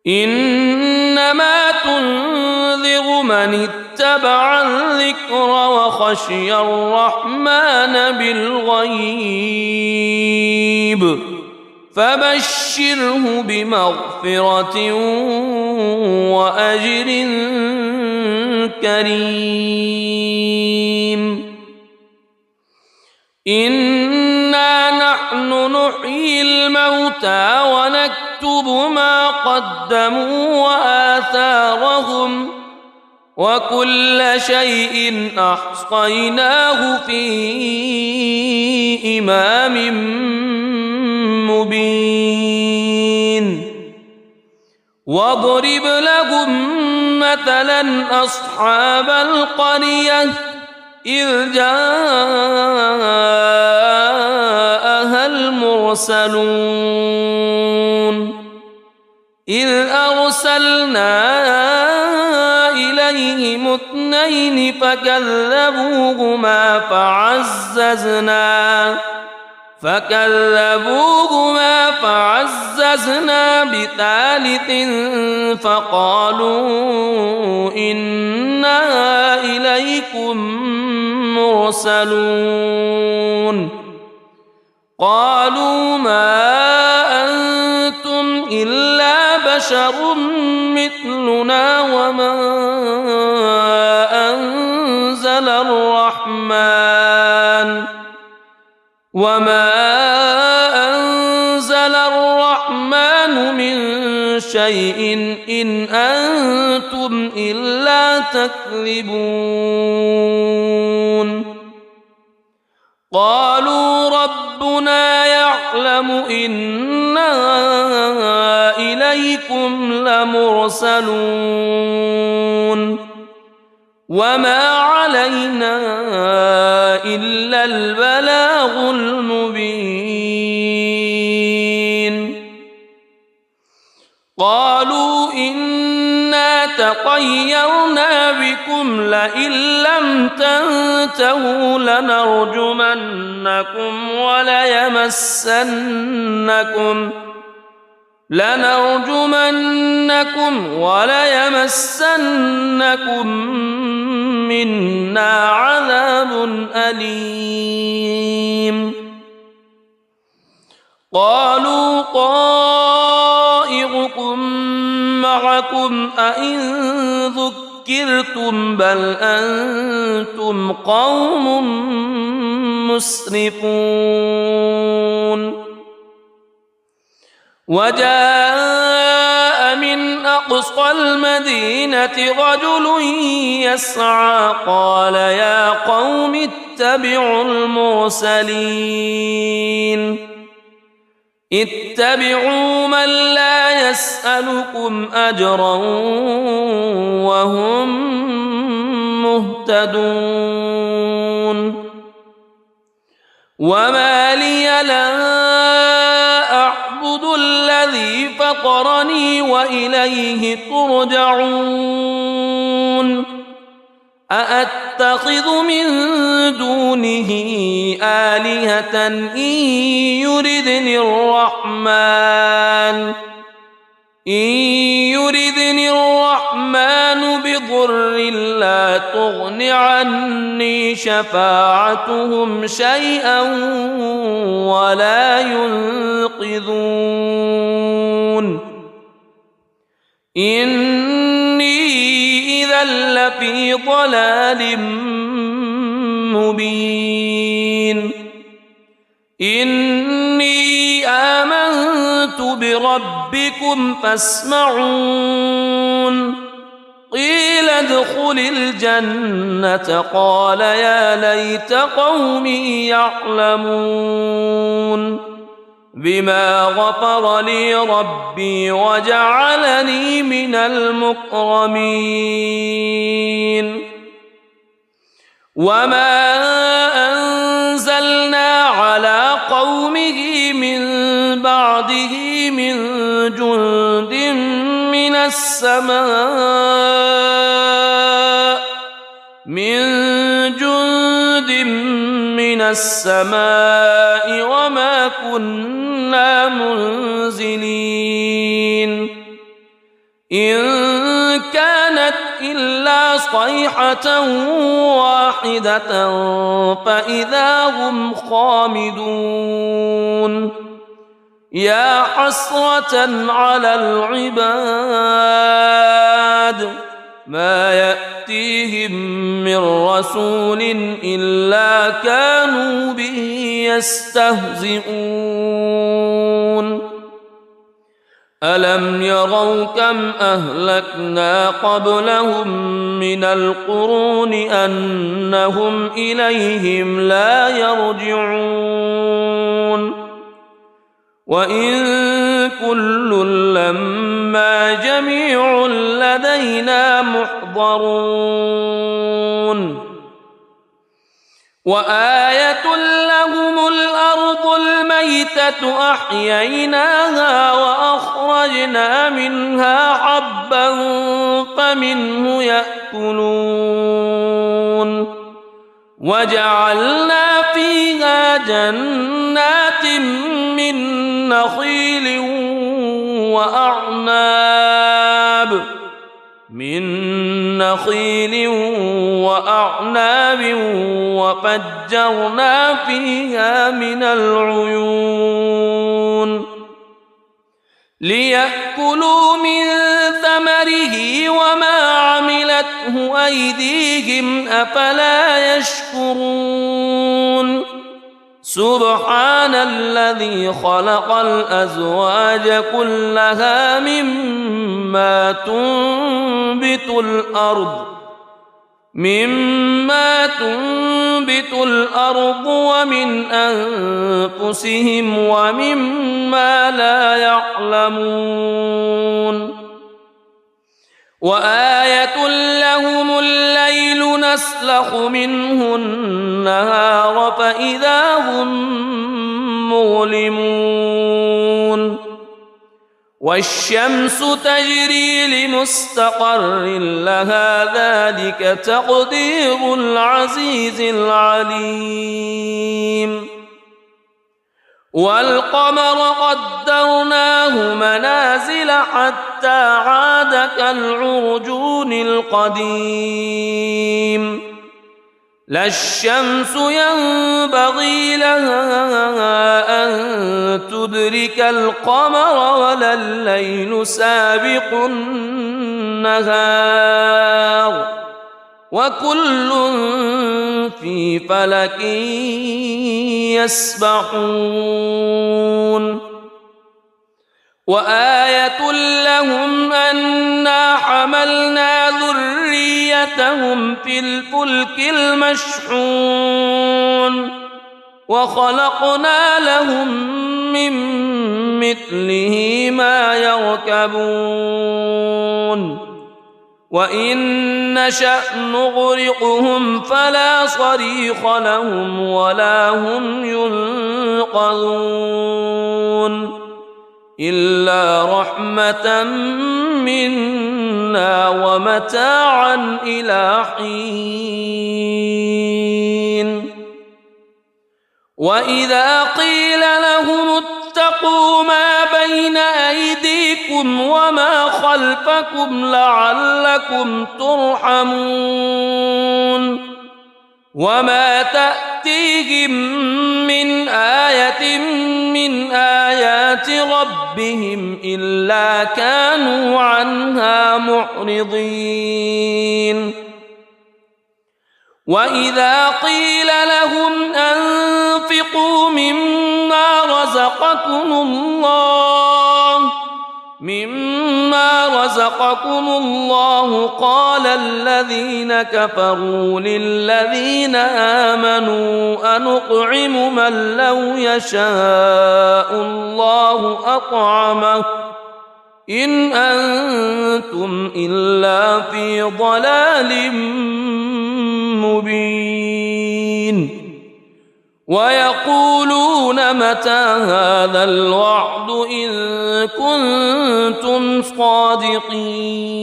S1: إنما تنذر من اتبع الذكر وخشي الرحمن بالغيب فبشره بمغفرة وأجر كريم إنا نحن نحيي الموتى ونكتب ما قدموا وآثارهم وكل شيء أحصيناه في إمام مبين واضرب لهم مثلا أصحاب القرية إذ جاءها المرسلون إذ أرسلنا إليهم اثنين فكذبوهما فعززنا بثالث فقالوا إنا إليكم مرسلون قالوا ما أنتم إلا بشر مثلنا وما أنزل الرحمن من شيء إن أنتم إلا تكذبون قالوا ربنا يعلم يعلم إنا إليكم لمرسلون وما علينا إلا البلاغ المبين قالوا إنا تطيرنا بكم لئن لم تنتهوا لنرجمنكم وليمسنكم منا عذاب أليم قالوا طائركم معكم أئن ذكرتم بل أنتم قوم مسرفون وجاء من أقصى المدينة رجل يسعى قال يا قوم اتبعوا اتبعوا من لا يسألكم أجرا وهم مهتدون وما لي لا أعبد الذي فطرني وإليه ترجعون أأتخذ من دونه آلهة إن يردني الرحمن بضر لا تغن عني شفاعتهم شيئا ولا ينقذون إني إذا لفي ضلال مبين إني آمنت بربكم فاسمعون قيل ادخل الجنة قال يا ليت قومي يعلمون بما غفر لي ربي وجعلني من المكرمين وما أنزلنا على قومه من بعده من جند من السماء وما كنا منزلين إن كانت إلا صيحة واحدة فإذا هم خامدون يا حسرة على العباد ما يأتيهم من رسول إلا كانوا به يستهزئون ألم يروا كم أهلكنا قبلهم من القرون أنهم إليهم لا يرجعون وإن كل لما جميع لدينا محضرون وآية لهم الأرض الميتة أحييناها وأخرجنا منها حبا فمنه يأكلون وجعلنا فيها جنات من نخيل وأعناب وفجرنا فيها من العيون ليأكلوا من ثمره وما عملته أيديهم أفلا يشكرون سبحان الذي خلق الأزواج كلها مما تنبت الأرض مما تنبت الأرض ومن أنفسهم ومما لا يعلمون وآية لهم الليل نسلخ منه النهار فإذا هم مظلمون والشمس تجري لمستقر لها ذلك تقدير العزيز العليم والقمر قدرناه منازل حتى عاد كالعرجون القديم لا الشمس ينبغي لها أن تدرك القمر ولا الليل سابق النهار وكل في فلك يسبحون وآية لهم أنا حملنا ذريتهم في الفلك المشحون وخلقنا لهم من مثله ما يركبون وإن نشأ نغرقهم فلا صريخ لهم ولا هم ينقذون إلا رحمة منا ومتاعا إلى حين وإذا قيل لهم اتقوا ما بين أيديكم وما خلفكم لعلكم ترحمون وما تأتيهم من آية من آيات ربهم إلا كانوا عنها معرضين وإذا قيل لهم أنفقوا مما رزقكم الله قال الذين كفروا للذين آمنوا أنطعم من لو يشاء الله أطعمه إن أنتم إلا في ضلال مبين ويقولون متى هذا الوعد إن كنتم صادقين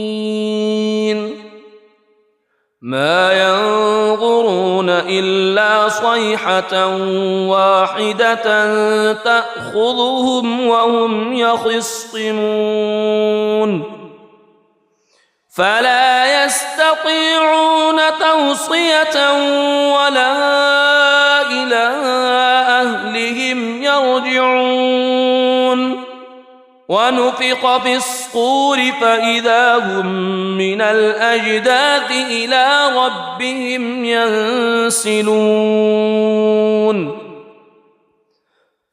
S1: ما ينظرون إلا صيحة واحدة تأخذهم وهم يخصمون فلا يستطيعون توصية ولا إلى أهلهم يرجعون ونفخ في الصور فإذا هم من الأجداث إلى ربهم ينسلون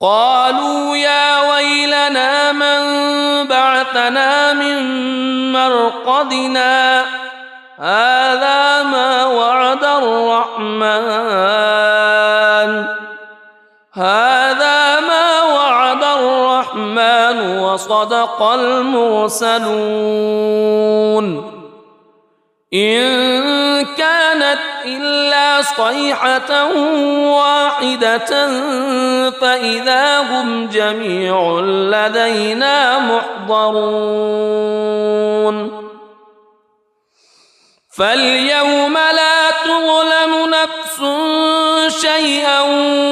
S1: قالوا يا ويلنا من بعثنا من مرقدنا هذا ما وعد الرحمن وصدق المرسلون إن كانت إلا صيحة واحدة فإذا هم جميع لدينا محضرون فاليوم لا تظلم نفس شيئا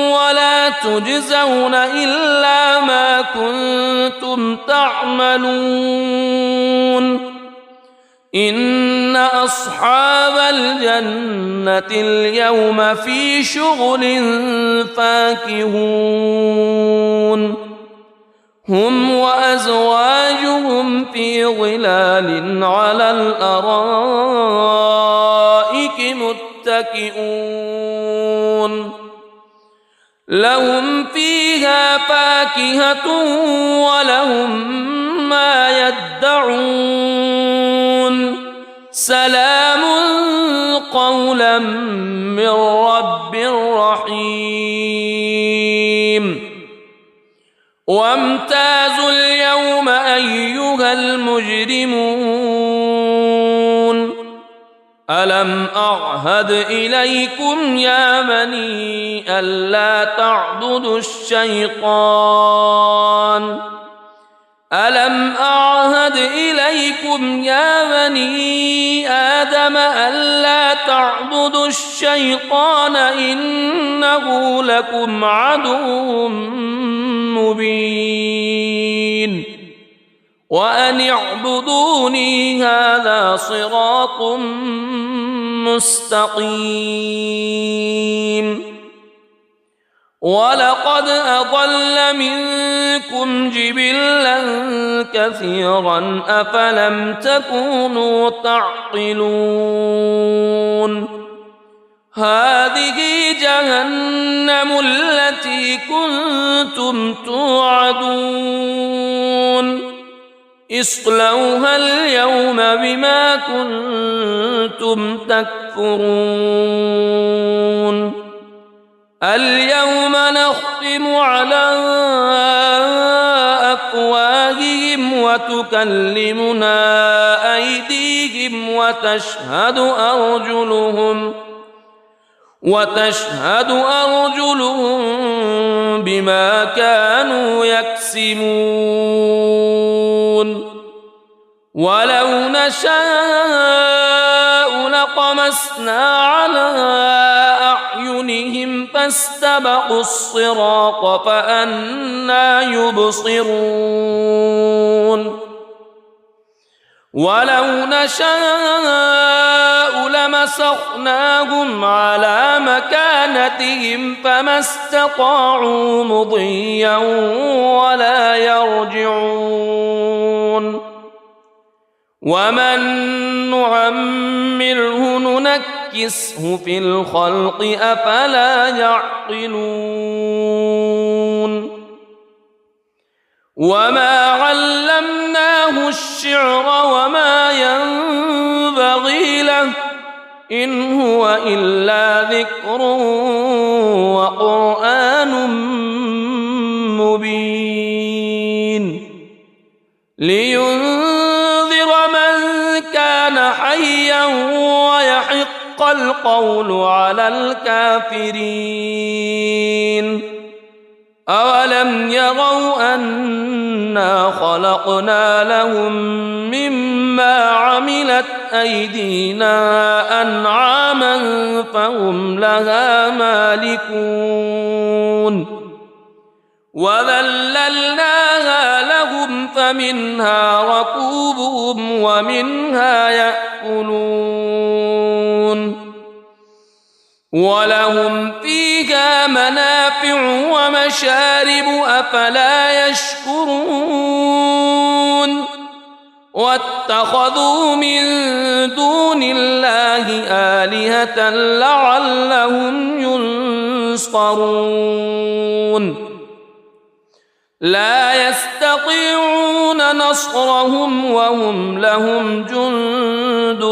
S1: ولا تجزون إلا ما كنتم تعملون إن أصحاب الجنة اليوم في شغل فاكهون هم وأزواجهم في ظلال على الأرائك متكئون لهم فيها فاكهة ولهم ما يدعون سلام قولا هدى من رب رحيم وامتازوا اليوم أيها المجرمون ألم أعهد إليكم يا بني ألا تعبدوا الشيطان ألم أعهد إليكم يا بني آدم ألا تعبدوا الشيطان إنه لكم عدو مبين وأن اعبدوني هذا صراط مستقيم ولقد أضل منكم جبلا كثيرا أفلم تكونوا تعقلون هذه جهنم التي كنتم توعدون اصلوها اليوم بما كنتم تكفرون اليوم نختم على أفواههم وتكلمنا أيديهم وتشهد أرجلهم بما كانوا يكسبون ولو نشاء لطمسنا على أعينهم فاستبقوا الصراط فأنى يبصرون ولو نشاء لمسخناهم على مكانتهم فما استطاعوا مضيا ولا يرجعون ومن نعمره ننكسه في الخلق أفلا يعقلون وما علمناه الشعر وما ينبغي له إن هو إلا ذكر وقرآن مبين لينذر من كان حيا ويحق القول على الكافرين أولم يروا أنا خلقنا لهم مما عملت أيدينا أنعاما فهم لها مالكون وذللناها لهم فمنها ركوبهم ومنها يأكلون ولهم فيها منافع ومشارب أفلا يشكرون واتخذوا من دون الله آلهة لعلهم ينصرون لا يستطيعون نصرهم وهم لهم جند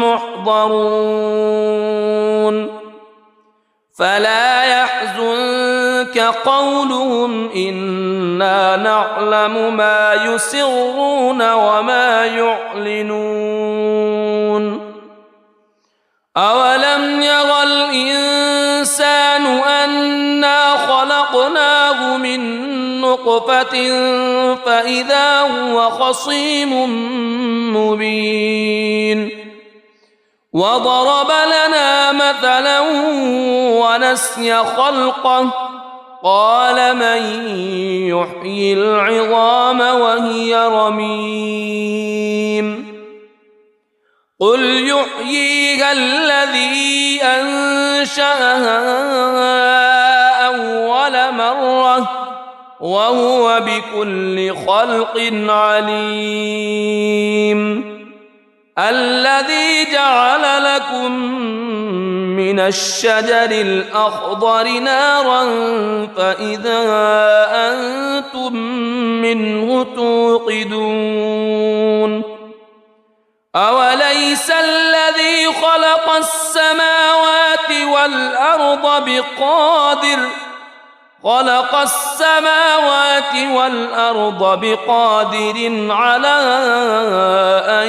S1: محضرون فلا يحزنك قولهم إنا نعلم ما يسرون وما يعلنون أولم ير الإنسان أنا خلقناه من نطفة فإذا هو خصيم مبين وضرب لنا مثلا ونسي خلقه قال من يحيي العظام وهي رميم قل يحييها الذي أنشأها أول مرة وهو بكل خلق عليم الذي جعل لكم من الشجر الأخضر نارا فإذا أنتم منه توقدون أوليس الذي خلق السماوات والأرض بقادر على أن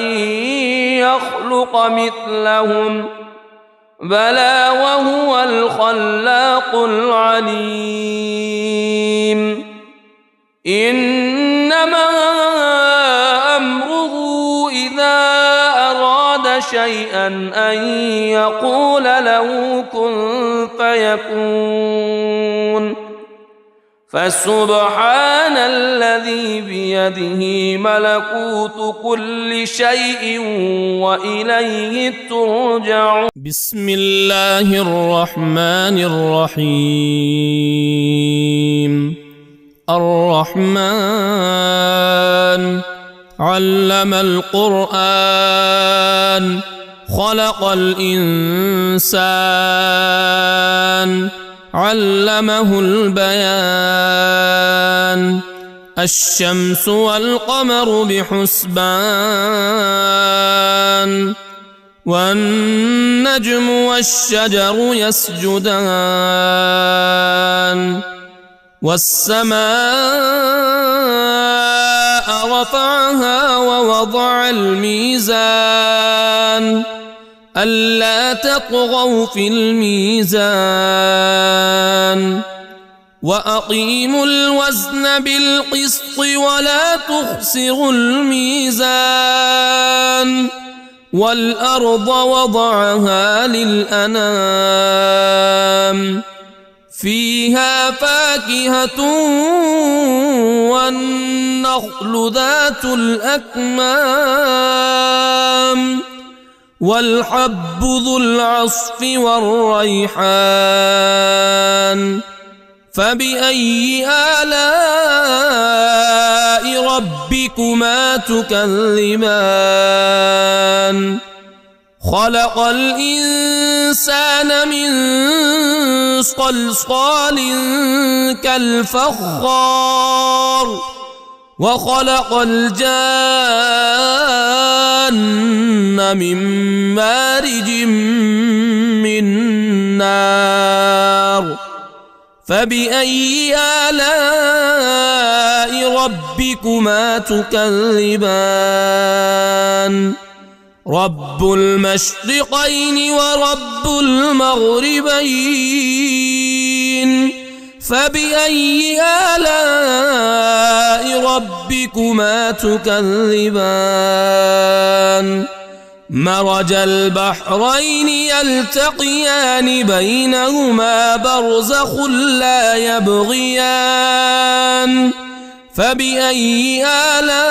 S1: يخلق مثلهم بلى وهو الخلاق العليم إنما أمره إذا أراد شيئا أن يقول له كن فيكون فسبحان الذي بيده ملكوت كل شيء وإليه ترجعون.
S2: بسم الله الرحمن الرحيم. الرحمن علم القرآن خلق الإنسان علمه البيان الشمس والقمر بحسبان والنجم والشجر يسجدان والسماء رفعها ووضع الميزان ألا تطغوا في الميزان وأقيموا الوزن بالقسط ولا تخسروا الميزان والأرض وضعها للأنام فيها فاكهة والنخل ذات الأكمام والحب ذو العصف والريحان فبأي آلاء ربكما تكذبان خلق الإنسان من صلصال كالفخار وخلق الجان من مارج من نار فبأي آلاء ربكما تكذبان رب المشرقين ورب المغربين فبأي آلاء ربكما تكذبان مرج البحرين يلتقيان بينهما برزخ لا يبغيان فبأي آلاء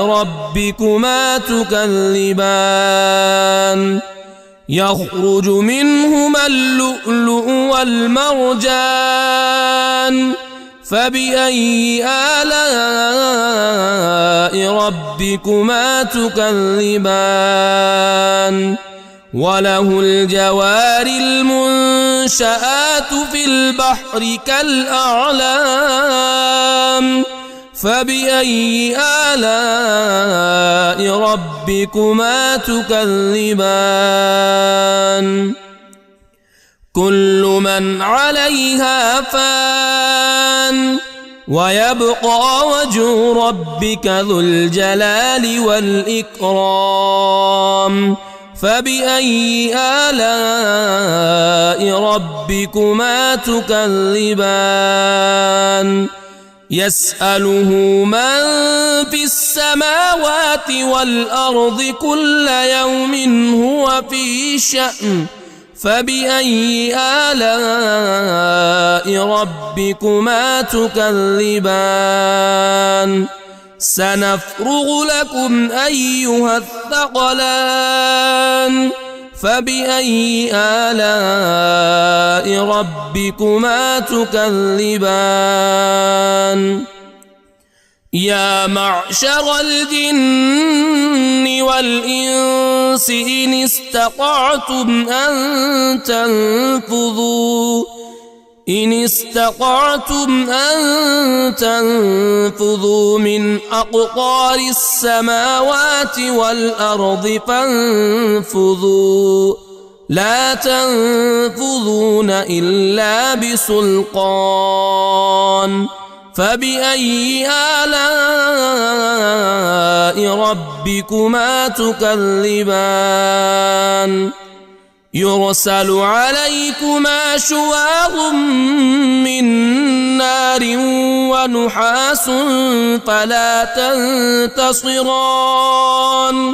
S2: ربكما تكذبان يخرج منهما اللؤلؤ والمرجان فبأي آلاء ربكما تكذبان وله الجوار المنشآت في البحر كالأعلام فبأي آلاء ربكما تكذبان كل من عليها فان ويبقى وجه ربك ذو الجلال والإكرام فبأي آلاء ربكما تكذبان يسأله من في السماوات والأرض كل يوم هو في شأن فبأي آلاء ربكما تكذبان سنفرغ لكم أيها الثقلان فبأي آلاء ربكما تكذبان يا معشر الجن والإنس إن استطعتم أن إن استطعتم أن تنفذوا من أقطار السماوات والأرض فانفذوا لا تنفذون إلا بسلطان فبأي آلاء ربكما تكذبان يرسل عليكما شواظ من نار ونحاس فلا تنتصران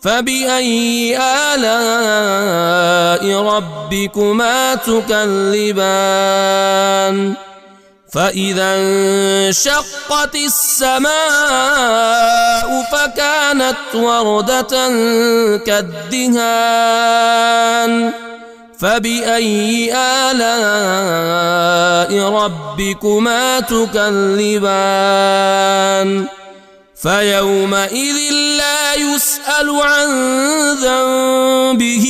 S2: فبأي آلاء ربكما تكذبان فإذا انشقت السماء فكانت وردة كالدهان فبأي آلاء ربكما تكذبان فيومئذ لا يسأل عن ذنبه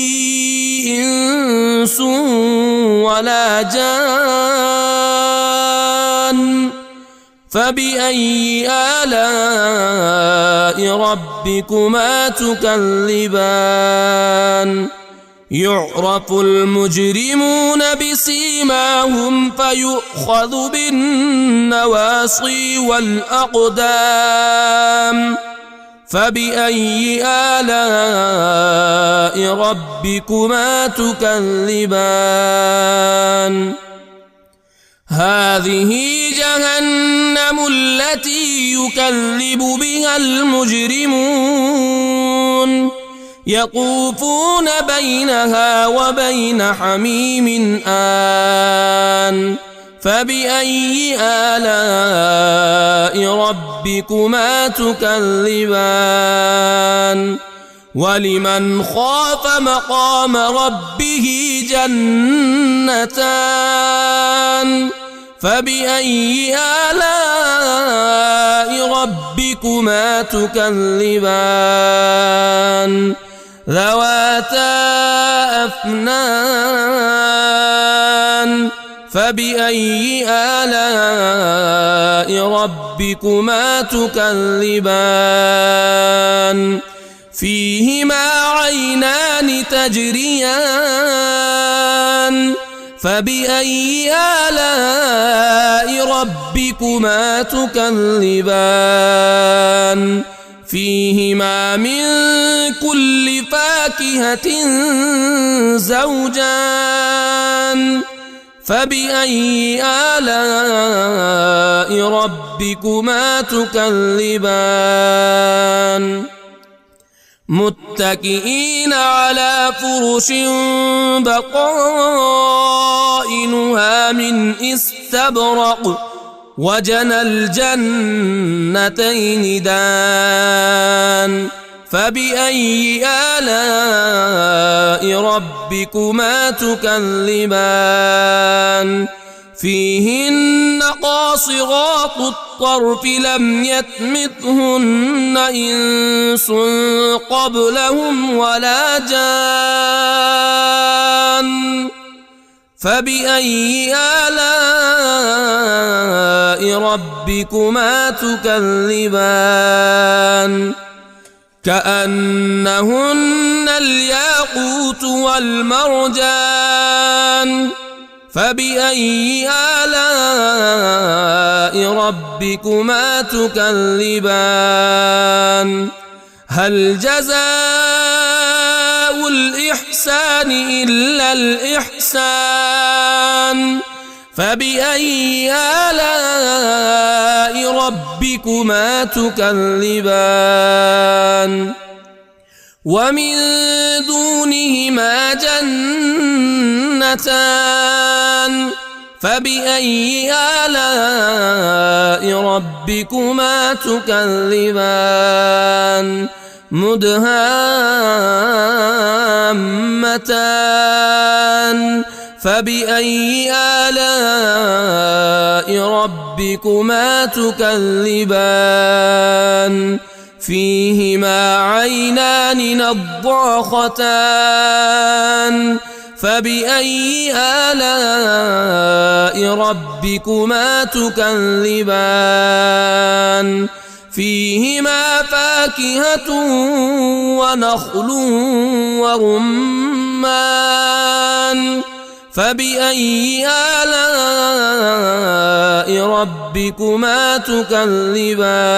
S2: إنس ولا جان فبأي آلاء ربكما تكذبان يعرف المجرمون بسيماهم فيؤخذ بالنواصي والأقدام فبأي آلاء ربكما تكذبان هذه جهنم التي يكذب بها المجرمون يطوفون بينها وبين حميم آن فبأي آلاء ربكما تكذبان ولمن خاف مقام ربه جنتان فبأي آلاء ربكما تكذبان ذواتا أفنان فبأي آلاء ربكما تكذبان فيهما عينان تجريان فبأي آلاء ربكما تكذبان فيهما من كل فاكهة زوجان فبأي آلاء ربكما تكذبان متكئين على فرش بطائنها من استبرق وجنى الجنتين دان فبأي آلاء ربكما تكذبان فيهن قاصرات الطرف لم يطمثهن إنس قبلهم ولا جان فبأي آلاء ربكما تكذبان كأنهن الياقوت والمرجان فبأي آلاء ربكما تكذبان هل جزاء الإحسان إلا الإحسان فبأي آلاء ربكما تكذبان ومن دونهما جنتان فبأي آلاء ربكما تكذبان مدهامتان فبأي آلاء ربكما تكذبان فيهما عينان نضاختان فبأي آلاء ربكما تكذبان فيهما فاكهة ونخل ورمان فبأي آلاء ربكما تكذبان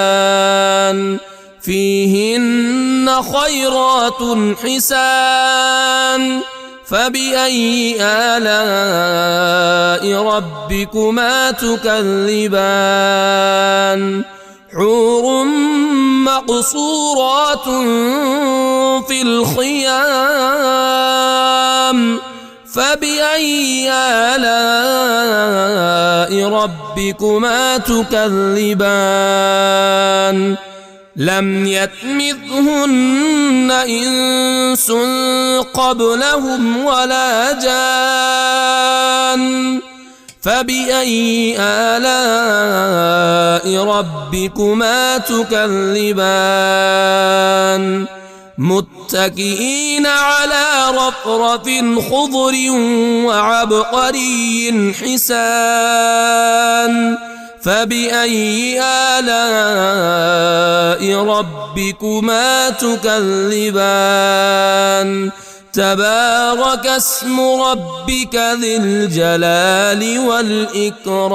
S2: فيهن خيرات حسان فبأي آلاء ربكما تكذبان حور مقصورات في الخيام فبأي آلاء ربكما تكذبان لم يطمثهن إنس قبلهم ولا جان فبأي آلاء ربكما تكذبان متكئين على رفرف خضر وعبقري حسان فبأي آلاء ربكما تكذبان تبارك اسم ربك ذي الجلال والإكرام.